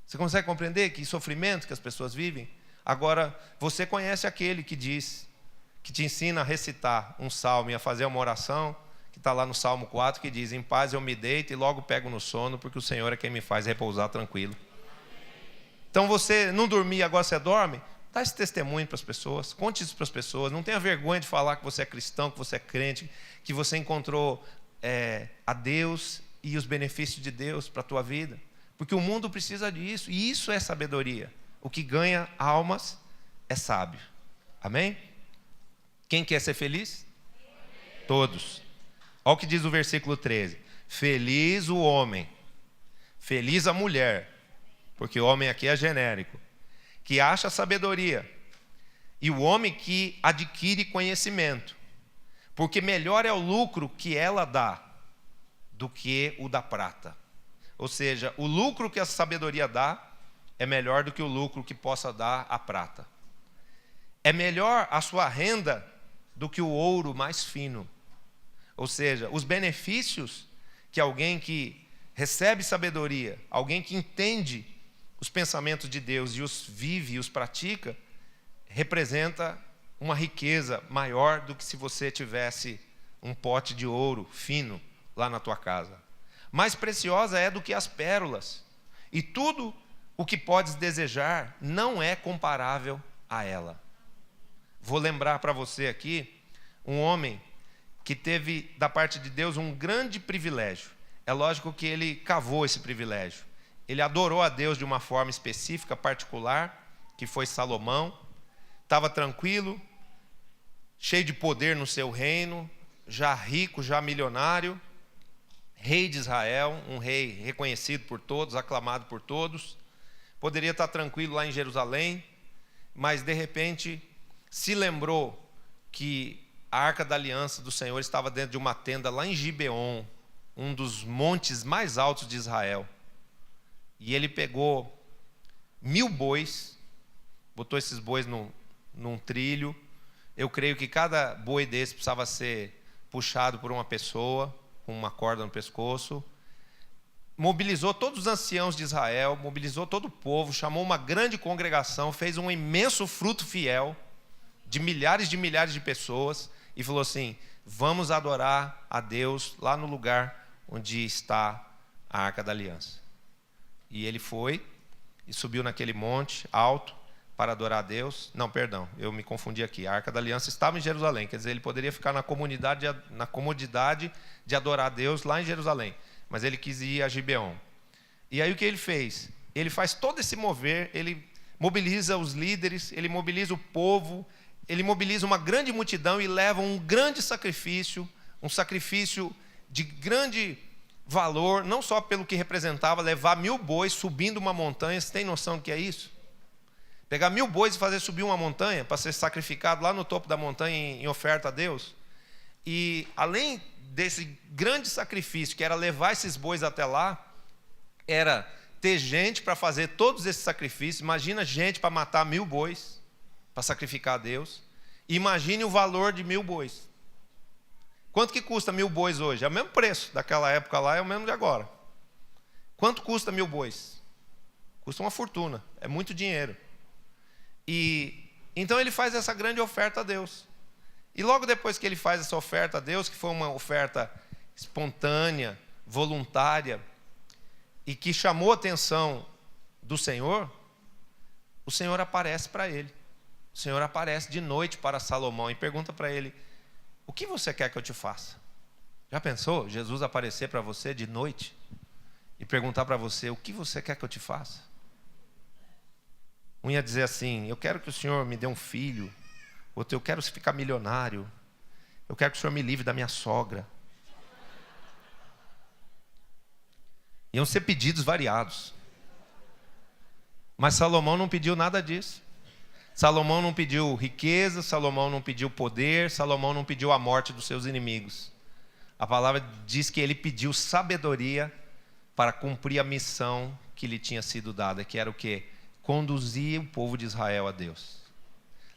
Você consegue compreender que sofrimento que as pessoas vivem? Agora, você conhece aquele que diz, que te ensina a recitar um salmo e a fazer uma oração, que está lá no Salmo 4, que diz: em paz eu me deito e logo pego no sono, porque o Senhor é quem me faz repousar tranquilo. Então você não dormia, agora você dorme? Dá esse testemunho para as pessoas, conte isso para as pessoas. Não tenha vergonha de falar que você é cristão, que você é crente, que você encontrou a Deus e os benefícios de Deus para a tua vida. Porque o mundo precisa disso, e isso é sabedoria. O que ganha almas é sábio. Amém? Quem quer ser feliz? Todos. Olha o que diz o versículo 13. Feliz o homem, feliz a mulher, porque o homem aqui é genérico, que acha sabedoria, e o homem que adquire conhecimento, porque melhor é o lucro que ela dá do que o da prata. Ou seja, o lucro que a sabedoria dá é melhor do que o lucro que possa dar a prata. É melhor a sua renda do que o ouro mais fino. Ou seja, os benefícios que alguém que recebe sabedoria, alguém que entende os pensamentos de Deus e os vive e os pratica, representa uma riqueza maior do que se você tivesse um pote de ouro fino lá na tua casa. Mais preciosa é do que as pérolas, e tudo o que podes desejar não é comparável a ela. Vou lembrar para você aqui um homem que teve da parte de Deus um grande privilégio. É lógico que ele cavou esse privilégio. Ele adorou a Deus de uma forma específica, particular, que foi Salomão. Estava tranquilo, cheio de poder no seu reino, já rico, já milionário, rei de Israel, um rei reconhecido por todos, aclamado por todos. Poderia estar tranquilo lá em Jerusalém, mas de repente se lembrou que a Arca da Aliança do Senhor estava dentro de uma tenda lá em Gibeon, um dos montes mais altos de Israel. E ele pegou 1000 bois, botou esses bois num trilho. Eu creio que cada boi desse precisava ser puxado por uma pessoa, com uma corda no pescoço. Mobilizou todos os anciãos de Israel, mobilizou todo o povo, chamou uma grande congregação, fez um imenso fruto fiel de milhares de pessoas e falou assim: vamos adorar a Deus lá no lugar onde está a Arca da Aliança. E ele foi e subiu naquele monte alto para adorar a Deus. Não, perdão, eu me confundi aqui. A Arca da Aliança estava em Jerusalém, quer dizer, ele poderia ficar na comodidade de adorar a Deus lá em Jerusalém, mas ele quis ir a Gibeon. E aí o que ele fez? Ele faz todo esse mover, ele mobiliza os líderes, ele mobiliza o povo, ele mobiliza uma grande multidão e leva um grande sacrifício, um sacrifício de grande valor, não só pelo que representava levar 1000 bois subindo uma montanha. Você tem noção do que é isso? Pegar 1000 bois e fazer subir uma montanha para ser sacrificado lá no topo da montanha em oferta a Deus. E além desse grande sacrifício, que era levar esses bois até lá, era ter gente para fazer todos esses sacrifícios. Imagina gente para matar 1000 bois, para sacrificar a Deus. E imagine o valor de 1000 bois. Quanto que custa 1000 bois hoje? É o mesmo preço daquela época lá, é o mesmo de agora. Quanto custa 1000 bois? Custa uma fortuna, é muito dinheiro. E então ele faz essa grande oferta a Deus. E logo depois que ele faz essa oferta a Deus, que foi uma oferta espontânea, voluntária, e que chamou a atenção do Senhor, o Senhor aparece para ele. O Senhor aparece de noite para Salomão e pergunta para ele: o que você quer que eu te faça? Já pensou Jesus aparecer para você de noite e perguntar para você: o que você quer que eu te faça? Um ia dizer assim: eu quero que o Senhor me dê um filho. Outro: eu quero ficar milionário. Eu quero que o Senhor me livre da minha sogra. Iam ser pedidos variados. Mas Salomão não pediu nada disso. Salomão não pediu riqueza, Salomão não pediu poder, Salomão não pediu a morte dos seus inimigos. A palavra diz que ele pediu sabedoria para cumprir a missão que lhe tinha sido dada, que era o quê? Conduzir o povo de Israel a Deus.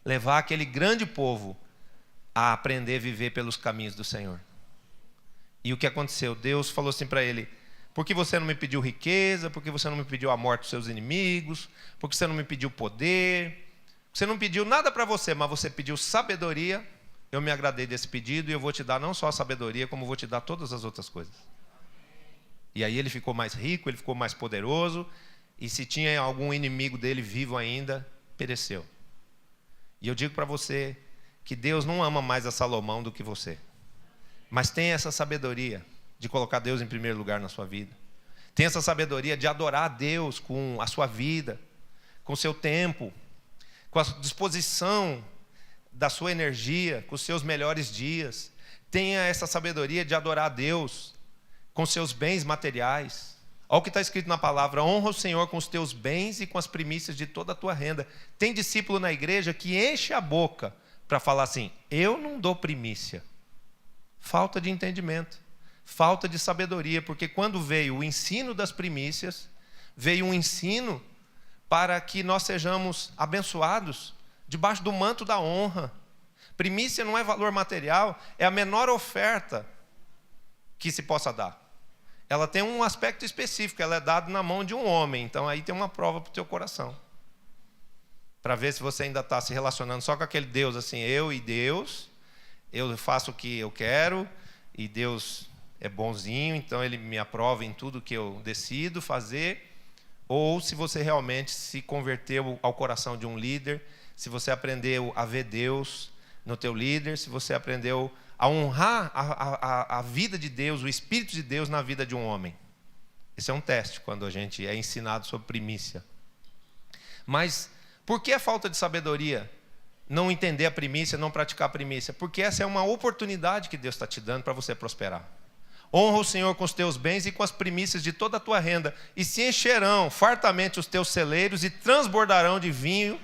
Levar aquele grande povo a aprender a viver pelos caminhos do Senhor. E o que aconteceu? Deus falou assim para ele: por que você não me pediu riqueza? Por que você não me pediu a morte dos seus inimigos? Por que você não me pediu poder? Você não pediu nada para você, mas você pediu sabedoria. Eu me agradei desse pedido e eu vou te dar não só a sabedoria, como vou te dar todas as outras coisas. E aí ele ficou mais rico, ele ficou mais poderoso. E se tinha algum inimigo dele vivo ainda, pereceu. E eu digo para você que Deus não ama mais a Salomão do que você. Mas tem essa sabedoria de colocar Deus em primeiro lugar na sua vida. Tem essa sabedoria de adorar a Deus com a sua vida, com o seu tempo, com a disposição da sua energia, com os seus melhores dias. Tenha essa sabedoria de adorar a Deus com seus bens materiais. Olha o que está escrito na palavra: honra o Senhor com os teus bens e com as primícias de toda a tua renda. Tem discípulo na igreja que enche a boca para falar assim: eu não dou primícia. Falta de entendimento, falta de sabedoria, porque quando veio o ensino das primícias, veio um ensino para que nós sejamos abençoados debaixo do manto da honra. Primícia não é valor material, é a menor oferta que se possa dar. Ela tem um aspecto específico, ela é dada na mão de um homem. Então aí tem uma prova para o teu coração, para ver se você ainda está se relacionando só com aquele Deus assim: eu e Deus, eu faço o que eu quero e Deus é bonzinho, então Ele me aprova em tudo que eu decido fazer. Ou se você realmente se converteu ao coração de um líder, se você aprendeu a ver Deus no teu líder, se você aprendeu a honrar a vida de Deus, o Espírito de Deus na vida de um homem. Esse é um teste quando a gente é ensinado sobre primícia. Mas por que a falta de sabedoria? Não entender a primícia, não praticar a primícia? Porque essa é uma oportunidade que Deus está te dando para você prosperar. Honra o Senhor com os teus bens e com as primícias de toda a tua renda, e se encherão fartamente os teus celeiros, e transbordarão de vinho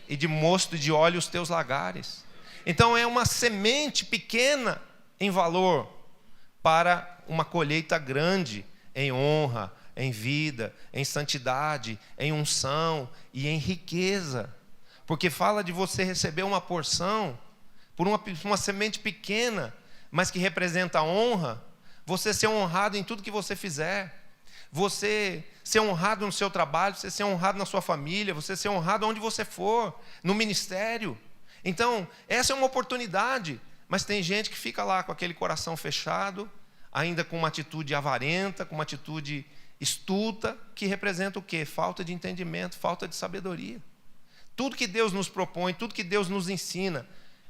e de mosto e de óleo os teus lagares. Então é uma semente pequena em valor para uma colheita grande em honra, em vida, em santidade, em unção e em riqueza. Porque fala de você receber uma porção por uma semente pequena, mas que representa a honra. Você ser honrado em tudo que você fizer, você ser honrado no seu trabalho, você ser honrado na sua família, você ser honrado onde você for, no ministério. Então, essa é uma oportunidade, mas tem gente que fica lá com aquele coração fechado, ainda com uma atitude avarenta, com uma atitude estulta, que representa o quê? Falta de entendimento, falta de sabedoria. Tudo que Deus nos propõe, tudo que Deus nos ensina,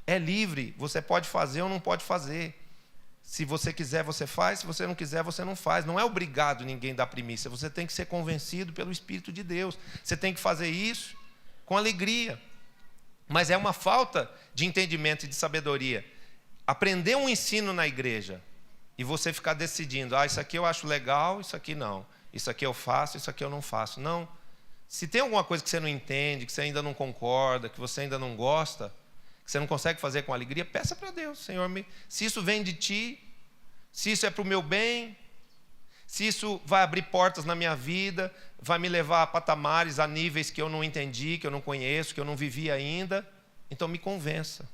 é livre, você pode fazer ou não pode fazer. Se você quiser, você faz. Se você não quiser, você não faz. Não é obrigado ninguém dar primícia. Você tem que ser convencido pelo Espírito de Deus. Você tem que fazer isso com alegria. Mas é uma falta de entendimento e de sabedoria. Aprender um ensino na igreja e você ficar decidindo: isso aqui eu acho legal, isso aqui não. Isso aqui eu faço, isso aqui eu não faço. Não. Se tem alguma coisa que você não entende, que você ainda não concorda, que você ainda não gosta, que você não consegue fazer com alegria, peça para Deus. Senhor, se isso vem de Ti, se isso é para o meu bem, se isso vai abrir portas na minha vida, vai me levar a patamares, a níveis que eu não entendi, que eu não conheço, que eu não vivi ainda, então me convença.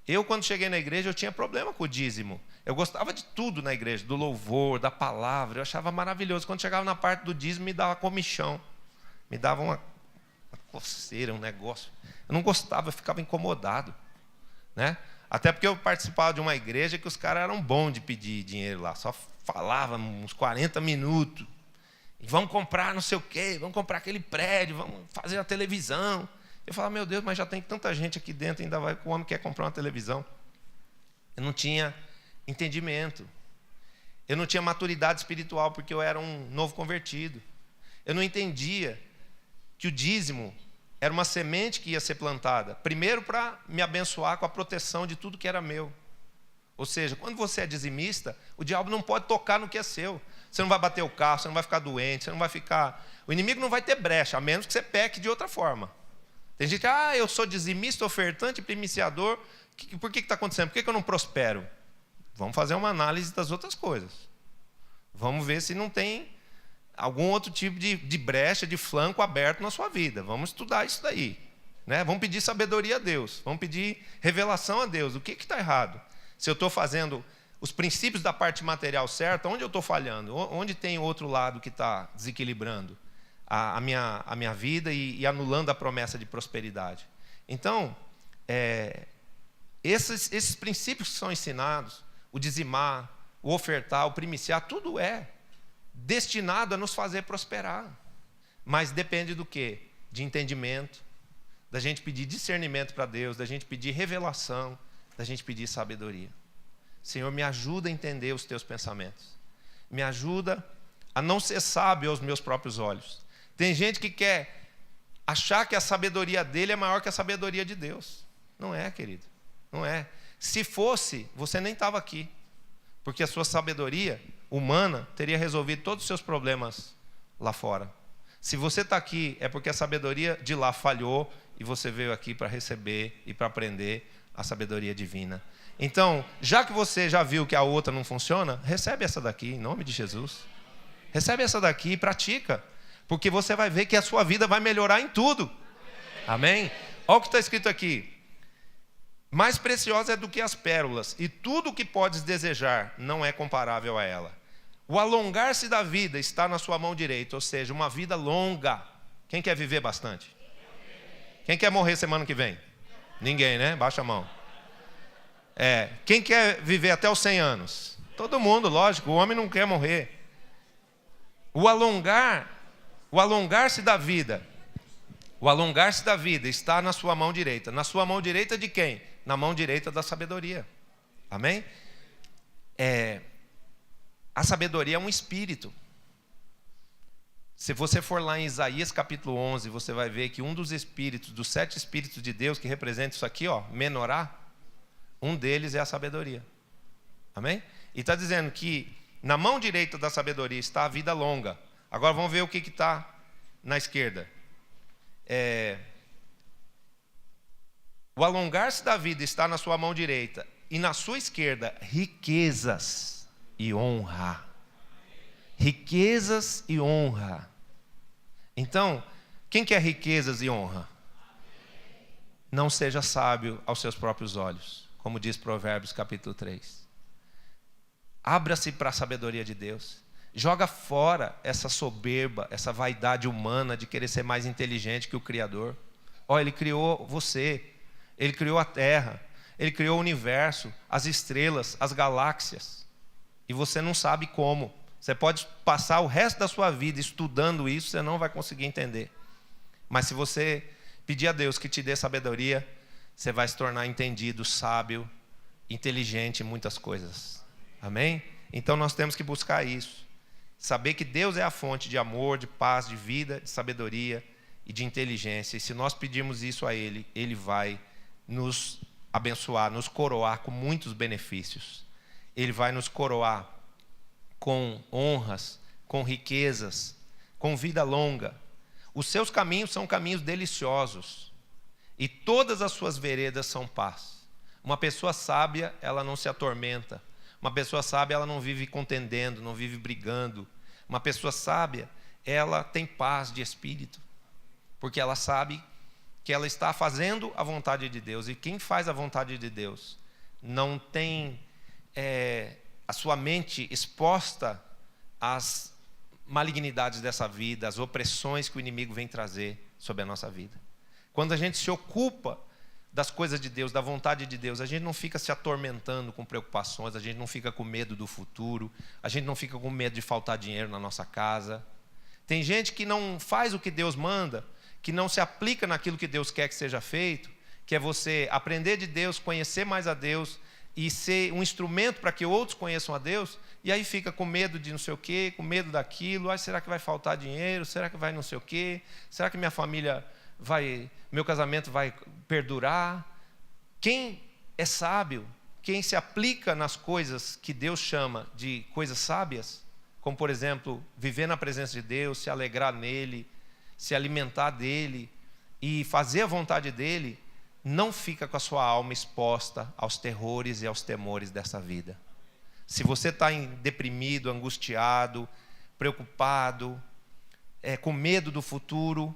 Eu, quando cheguei na igreja, eu tinha problema com o dízimo. Eu gostava de tudo na igreja, do louvor, da palavra, eu achava maravilhoso. Quando chegava na parte do dízimo, me dava comichão, me dava uma coceira, um negócio. Eu não gostava, eu ficava incomodado, né? Até porque eu participava de uma igreja que os caras eram bons de pedir dinheiro lá, só falavam uns 40 minutos. E vamos comprar não sei o quê, vamos comprar aquele prédio, vamos fazer a televisão. Eu falava, meu Deus, mas já tem tanta gente aqui dentro, ainda vai que o homem quer comprar uma televisão. Eu não tinha entendimento. Eu não tinha maturidade espiritual, porque eu era um novo convertido. Eu não entendia que o dízimo era uma semente que ia ser plantada, primeiro para me abençoar com a proteção de tudo que era meu. Ou seja, quando você é dizimista, o diabo não pode tocar no que é seu. Você não vai bater o carro, você não vai ficar doente, você não vai ficar... O inimigo não vai ter brecha, a menos que você peque de outra forma. Tem gente que, eu sou dizimista, ofertante, primiciador, por que está acontecendo? Por que eu não prospero? Vamos fazer uma análise das outras coisas. Vamos ver se não tem algum outro tipo de brecha, de flanco aberto na sua vida. Vamos estudar isso daí, né? Vamos pedir sabedoria a Deus, vamos pedir revelação a Deus. O que está errado? Se eu estou fazendo os princípios da parte material certa, onde eu estou falhando? Onde tem outro lado que está desequilibrando a minha vida e anulando a promessa de prosperidade? Então, esses princípios que são ensinados, o dizimar, o ofertar, o primiciar, tudo é destinado a nos fazer prosperar. Mas depende do quê? De entendimento, da gente pedir discernimento para Deus, da gente pedir revelação, da gente pedir sabedoria. Senhor, me ajuda a entender os teus pensamentos. Me ajuda a não ser sábio aos meus próprios olhos. Tem gente que quer achar que a sabedoria dele é maior que a sabedoria de Deus. Não é, querido. Não é. Se fosse, você nem estava aqui. Porque a sua sabedoria humana teria resolvido todos os seus problemas lá fora. Se você está aqui, é porque a sabedoria de lá falhou e você veio aqui para receber e para aprender a sabedoria divina. Então, já que você já viu que a outra não funciona, recebe essa daqui, em nome de Jesus. Recebe essa daqui e pratica. Porque você vai ver que a sua vida vai melhorar em tudo. Amém? Olha o que está escrito aqui. Mais preciosa é do que as pérolas, e tudo o que podes desejar não é comparável a ela. O alongar-se da vida está na sua mão direita, ou seja, uma vida longa. Quem quer viver bastante? Quem quer morrer semana que vem? Ninguém, né? Baixa a mão. Quem quer viver até os 100 anos? Todo mundo, lógico, o homem não quer morrer. O alongar-se da vida está na sua mão direita. Na sua mão direita de quem? Na mão direita da sabedoria. Amém? A sabedoria é um espírito. Se você for lá em Isaías capítulo 11, você vai ver que um dos espíritos, dos 7 espíritos de Deus, que representa isso aqui, menorá, um deles é a sabedoria. Amém? E está dizendo que na mão direita da sabedoria está a vida longa. Agora vamos ver o que está na esquerda. O alongar-se da vida está na sua mão direita, e na sua esquerda, riquezas e honra. Riquezas e honra. Então, quem quer riquezas e honra? Não seja sábio aos seus próprios olhos, como diz Provérbios capítulo 3. Abra-se para a sabedoria de Deus. Joga fora essa soberba, essa vaidade humana de querer ser mais inteligente que o Criador. Ele criou você, Ele criou a terra, Ele criou o universo, as estrelas, as galáxias. E você não sabe como. Você pode passar o resto da sua vida estudando isso, você não vai conseguir entender. Mas se você pedir a Deus que te dê sabedoria, você vai se tornar entendido, sábio, inteligente em muitas coisas. Amém? Então nós temos que buscar isso. Saber que Deus é a fonte de amor, de paz, de vida, de sabedoria e de inteligência. E se nós pedirmos isso a Ele, Ele vai nos abençoar, nos coroar com muitos benefícios. Ele vai nos coroar com honras, com riquezas, com vida longa. Os seus caminhos são caminhos deliciosos, e todas as suas veredas são paz. Uma pessoa sábia, ela não se atormenta. Uma pessoa sábia, ela não vive contendendo, não vive brigando. Uma pessoa sábia, ela tem paz de espírito, porque ela sabe que ela está fazendo a vontade de Deus. E quem faz a vontade de Deus não tem a sua mente exposta às malignidades dessa vida, às opressões que o inimigo vem trazer sobre a nossa vida. Quando a gente se ocupa das coisas de Deus, da vontade de Deus, a gente não fica se atormentando com preocupações, a gente não fica com medo do futuro, a gente não fica com medo de faltar dinheiro na nossa casa. Tem gente que não faz o que Deus manda, que não se aplica naquilo que Deus quer que seja feito, que é você aprender de Deus, conhecer mais a Deus e ser um instrumento para que outros conheçam a Deus, e aí fica com medo de não sei o quê, com medo daquilo. Será que vai faltar dinheiro? Será que vai não sei o quê? Será que minha família meu casamento vai perdurar? Quem é sábio, quem se aplica nas coisas que Deus chama de coisas sábias, como por exemplo, viver na presença de Deus, se alegrar nele, se alimentar dele e fazer a vontade dele, não fica com a sua alma exposta aos terrores e aos temores dessa vida. Se você está deprimido, angustiado, preocupado, com medo do futuro,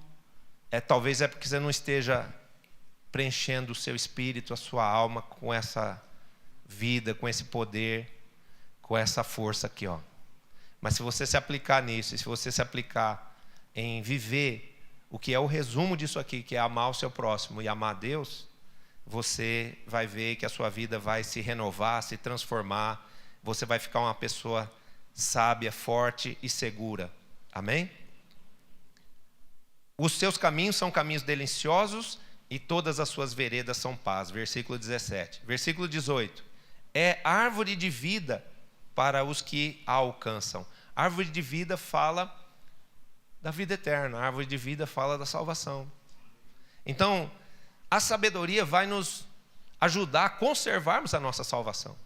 talvez é porque você não esteja preenchendo o seu espírito, a sua alma com essa vida, com esse poder, com essa força aqui, ó. Mas se você se aplicar nisso, e se você se aplicar em viver o que é o resumo disso aqui, que é amar o seu próximo e amar a Deus, você vai ver que a sua vida vai se renovar, se transformar, você vai ficar uma pessoa sábia, forte e segura. Amém? Os seus caminhos são caminhos deliciosos e todas as suas veredas são paz. Versículo 17. Versículo 18. É árvore de vida para os que a alcançam. Árvore de vida fala da vida eterna. A árvore de vida fala da salvação. Então, a sabedoria vai nos ajudar a conservarmos a nossa salvação.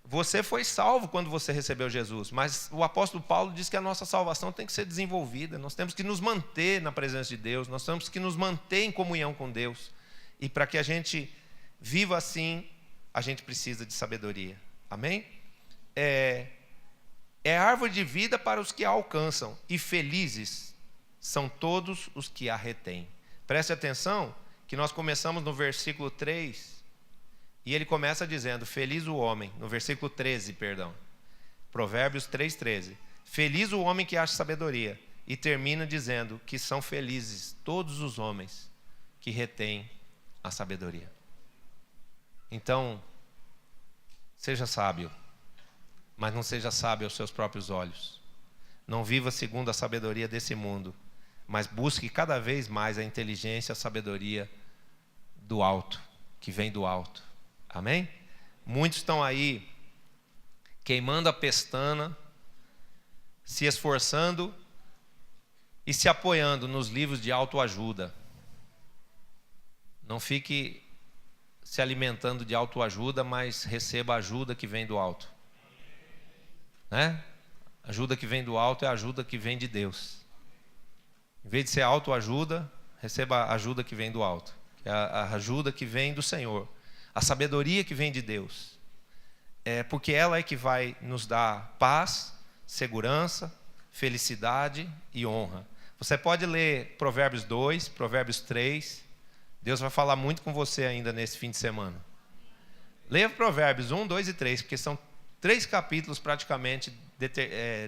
Você foi salvo quando você recebeu Jesus, mas o apóstolo Paulo diz que a nossa salvação tem que ser desenvolvida. Nós temos que nos manter na presença de Deus, nós temos que nos manter em comunhão com Deus. E para que a gente viva assim, a gente precisa de sabedoria. Amém? É árvore de vida para os que a alcançam, e felizes são todos os que a retêm. Preste atenção que nós começamos no versículo 3, e ele começa dizendo, feliz o homem, no versículo 13, perdão. Provérbios 3:13. Feliz o homem que acha sabedoria. E termina dizendo que são felizes todos os homens que retêm a sabedoria. Então, seja sábio, mas não seja sábio aos seus próprios olhos. Não viva segundo a sabedoria desse mundo, mas busque cada vez mais a inteligência, a sabedoria do alto, que vem do alto. Amém? Muitos estão aí queimando a pestana, se esforçando e se apoiando nos livros de autoajuda. Não fique se alimentando de autoajuda, mas receba a ajuda que vem do alto. Né? A ajuda que vem do alto é a ajuda que vem de Deus. Em vez de ser autoajuda, receba a ajuda que vem do alto. É a ajuda que vem do Senhor. A sabedoria que vem de Deus. Porque ela é que vai nos dar paz, segurança, felicidade e honra. Você pode ler Provérbios 2, Provérbios 3. Deus vai falar muito com você ainda nesse fim de semana. Leia Provérbios 1, 2 e 3, porque são 3 capítulos praticamente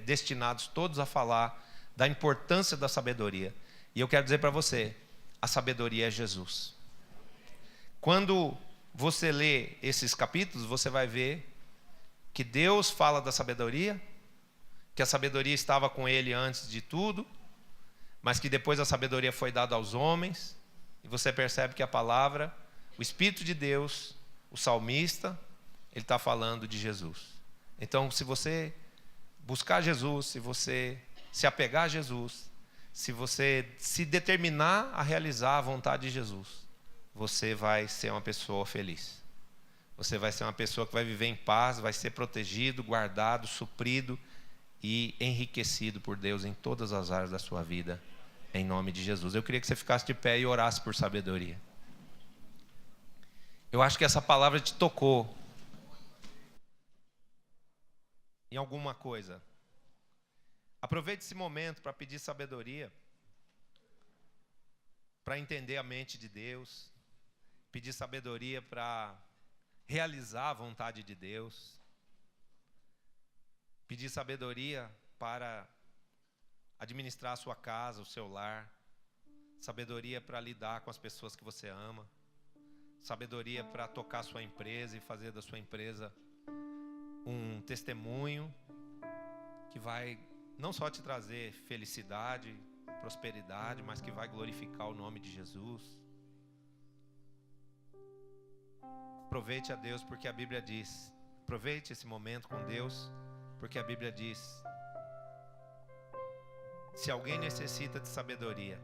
destinados todos a falar da importância da sabedoria. E eu quero dizer para você, a sabedoria é Jesus. Quando você lê esses capítulos, você vai ver que Deus fala da sabedoria, que a sabedoria estava com ele antes de tudo, mas que depois a sabedoria foi dada aos homens, e você percebe que a palavra, o Espírito de Deus, o salmista, ele está falando de Jesus. Então, se você buscar Jesus, se você se apegar a Jesus, se você se determinar a realizar a vontade de Jesus, você vai ser uma pessoa feliz. Você vai ser uma pessoa que vai viver em paz, vai ser protegido, guardado, suprido e enriquecido por Deus em todas as áreas da sua vida. em nome de Jesus. Eu queria que você ficasse de pé e orasse por sabedoria. Eu acho que essa palavra te tocou em alguma coisa. Aproveite esse momento para pedir sabedoria, para entender a mente de Deus, pedir sabedoria para realizar a vontade de Deus, pedir sabedoria para administrar a sua casa, o seu lar, sabedoria para lidar com as pessoas que você ama, sabedoria para tocar a sua empresa e fazer da sua empresa um testemunho que vai não só te trazer felicidade, prosperidade, mas que vai glorificar o nome de Jesus. Aproveite a Deus, porque a Bíblia diz, aproveite esse momento com Deus, porque a Bíblia diz: se alguém necessita de sabedoria,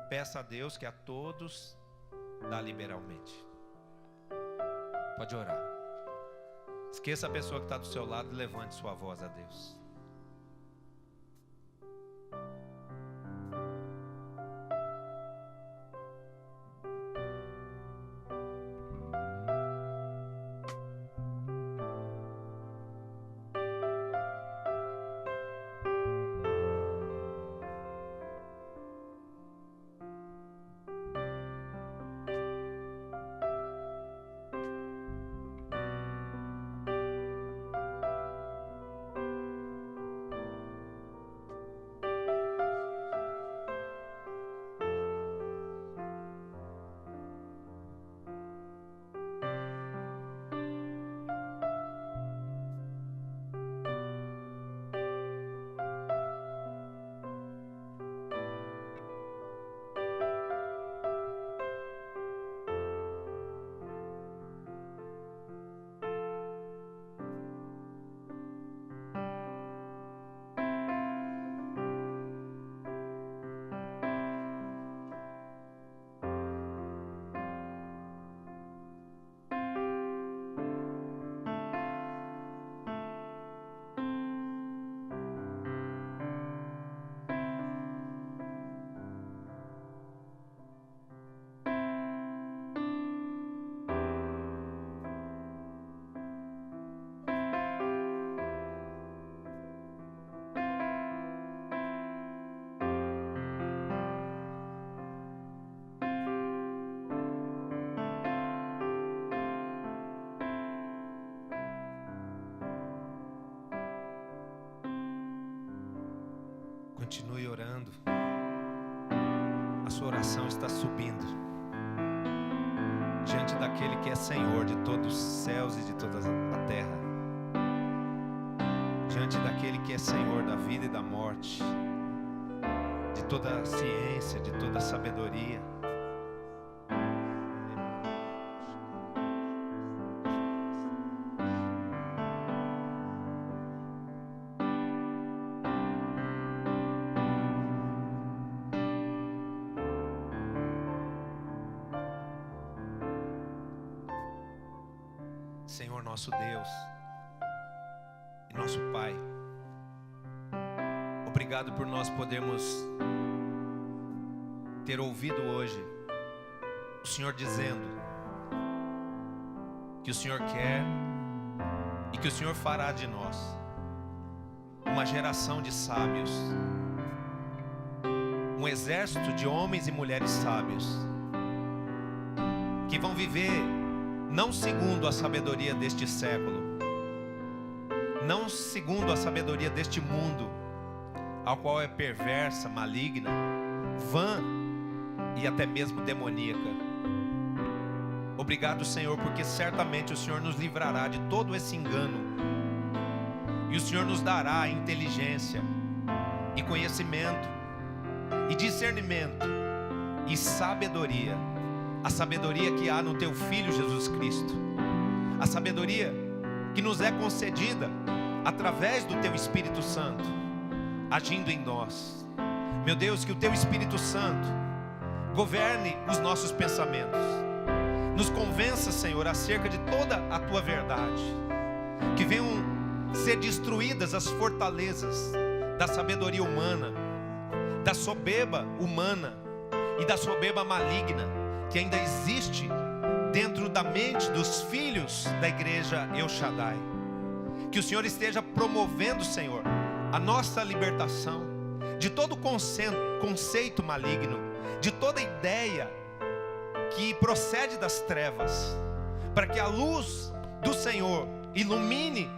peça a Deus, que a todos dá liberalmente. Pode orar. Esqueça a pessoa que está do seu lado e levante sua voz a Deus. Continue orando. A sua oração está subindo diante daquele que é Senhor de todos os céus e de toda a terra, diante daquele que é Senhor da vida e da morte, de toda a ciência, de toda a sabedoria. Senhor nosso Deus e nosso Pai, obrigado por nós podermos ter ouvido hoje o Senhor dizendo que o Senhor quer e que o Senhor fará de nós uma geração de sábios, um exército de homens e mulheres sábios que vão viver não segundo a sabedoria deste século, não segundo a sabedoria deste mundo, ao qual é perversa, maligna, vã e até mesmo demoníaca. Obrigado, Senhor, porque certamente o Senhor nos livrará de todo esse engano, e o Senhor nos dará inteligência e conhecimento e discernimento e sabedoria, a sabedoria que há no Teu Filho Jesus Cristo, a sabedoria que nos é concedida através do Teu Espírito Santo, agindo em nós. Meu Deus, que o Teu Espírito Santo governe os nossos pensamentos, nos convença, Senhor, acerca de toda a Tua verdade, que venham ser destruídas as fortalezas da sabedoria humana, da soberba humana e da soberba maligna que ainda existe dentro da mente dos filhos da igreja El Shaddai. Que o Senhor esteja promovendo, Senhor, a nossa libertação de todo conceito maligno, de toda ideia que procede das trevas, para que a luz do Senhor ilumine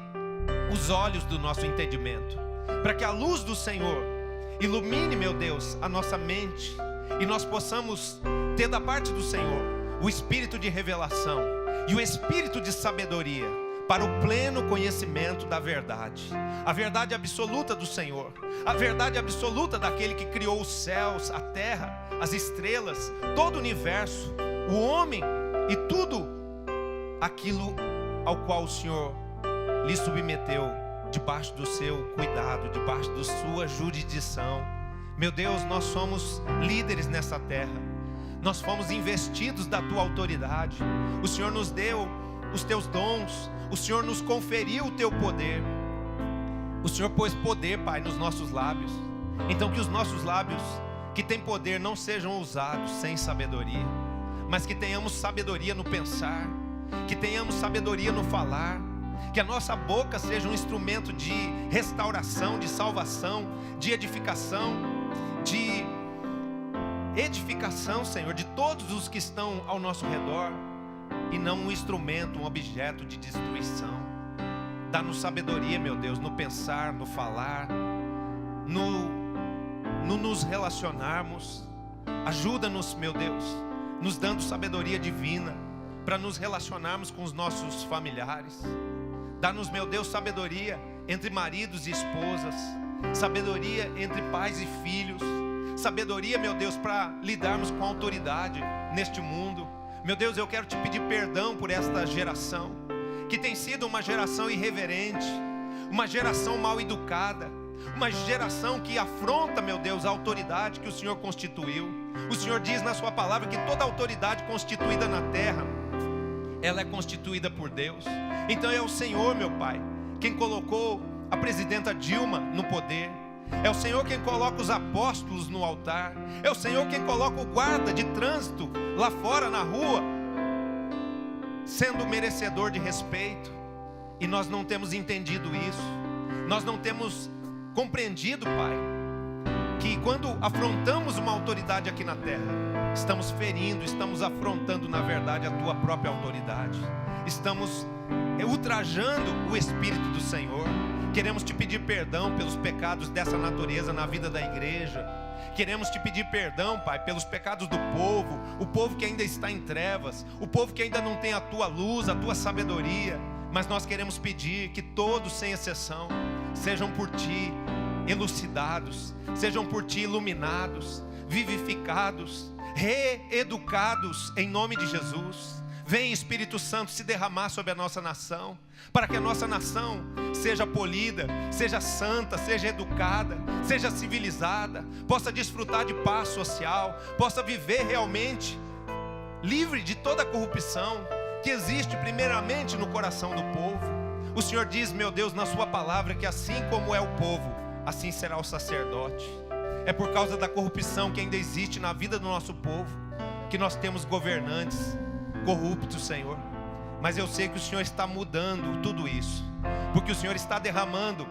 os olhos do nosso entendimento, para que a luz do Senhor ilumine, meu Deus, a nossa mente, e nós possamos ter da parte do Senhor o espírito de revelação e o espírito de sabedoria para o pleno conhecimento da verdade, a verdade absoluta do Senhor, a verdade absoluta daquele que criou os céus, a terra, as estrelas, todo o universo, o homem e tudo aquilo ao qual o Senhor lhe submeteu debaixo do seu cuidado, debaixo da sua jurisdição. Meu Deus, nós somos líderes nessa terra, nós fomos investidos da tua autoridade, o Senhor nos deu os teus dons, o Senhor nos conferiu o teu poder, o Senhor pôs poder, Pai, nos nossos lábios. Então que os nossos lábios que têm poder não sejam usados sem sabedoria, mas que tenhamos sabedoria no pensar, que tenhamos sabedoria no falar, que a nossa boca seja um instrumento de restauração, de salvação, de edificação, Senhor, de todos os que estão ao nosso redor, e não um instrumento, um objeto de destruição. Dá-nos sabedoria, meu Deus, no pensar, no falar, no nos relacionarmos. Ajuda-nos, meu Deus, nos dando sabedoria divina para nos relacionarmos com os nossos familiares. Dá-nos, meu Deus, sabedoria entre maridos e esposas, sabedoria entre pais e filhos, sabedoria, meu Deus, para lidarmos com a autoridade neste mundo. Meu Deus, eu quero te pedir perdão por esta geração, que tem sido uma geração irreverente, uma geração mal educada, uma geração que afronta, meu Deus, a autoridade que o Senhor constituiu. O Senhor diz na sua palavra que toda autoridade constituída na terra, ela é constituída por Deus. Então é o Senhor, meu Pai, quem colocou a presidenta Dilma no poder. É o Senhor quem coloca os apóstolos no altar. É o Senhor quem coloca o guarda de trânsito lá fora na rua, sendo merecedor de respeito. E nós não temos entendido isso. Nós não temos compreendido, Pai, que quando afrontamos uma autoridade aqui na terra, estamos ferindo, estamos afrontando na verdade a tua própria autoridade. Estamos ultrajando o Espírito do Senhor. Queremos te pedir perdão pelos pecados dessa natureza na vida da igreja. Queremos te pedir perdão, Pai, pelos pecados do povo, o povo que ainda está em trevas, o povo que ainda não tem a tua luz, a tua sabedoria. Mas nós queremos pedir que todos, sem exceção, sejam por ti elucidados, sejam por ti iluminados, vivificados, reeducados em nome de Jesus. Vem, Espírito Santo, se derramar sobre a nossa nação, para que a nossa nação seja polida, seja santa, seja educada, seja civilizada, possa desfrutar de paz social, possa viver realmente livre de toda a corrupção que existe primeiramente no coração do povo. O Senhor diz, meu Deus, na sua palavra, que assim como é o povo, assim será o sacerdote. É por causa da corrupção que ainda existe na vida do nosso povo que nós temos governantes corruptos, Senhor. Mas eu sei que o Senhor está mudando tudo isso, porque o Senhor está derramando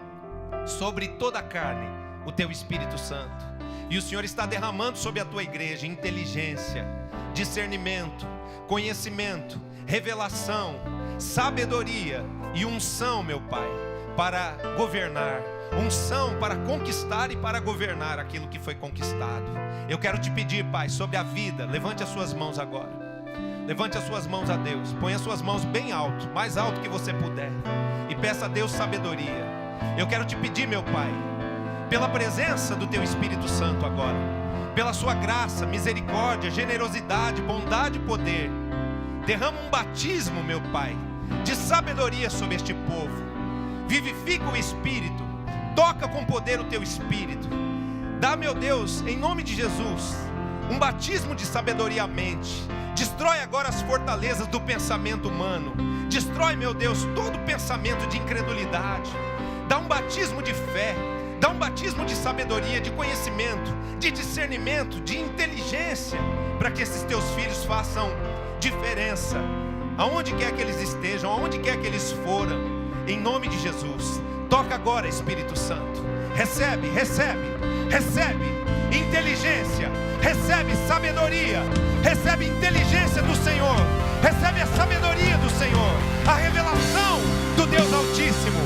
sobre toda a carne o teu Espírito Santo, e o Senhor está derramando sobre a tua igreja inteligência, discernimento, conhecimento, revelação, sabedoria e unção, meu Pai, para governar, unção para conquistar e para governar aquilo que foi conquistado. Eu quero te pedir, Pai, sobre a vida, levante as suas mãos agora. Levante as suas mãos a Deus, põe as suas mãos bem alto, mais alto que você puder, e peça a Deus sabedoria. Eu quero te pedir, meu Pai, pela presença do teu Espírito Santo agora, pela sua graça, misericórdia, generosidade, bondade e poder, derrama um batismo, meu Pai, de sabedoria sobre este povo. Vivifica o Espírito, toca com poder o teu Espírito. Dá, meu Deus, em nome de Jesus, um batismo de sabedoria à mente. Destrói agora as fortalezas do pensamento humano. Destrói, meu Deus, todo pensamento de incredulidade. Dá um batismo de fé, dá um batismo de sabedoria, de conhecimento, de discernimento, de inteligência, para que esses teus filhos façam diferença, aonde quer que eles estejam, aonde quer que eles foram, em nome de Jesus. Toca agora, Espírito Santo. Recebe, recebe, recebe inteligência, recebe sabedoria, recebe inteligência do Senhor, recebe a sabedoria do Senhor, a revelação do Deus Altíssimo.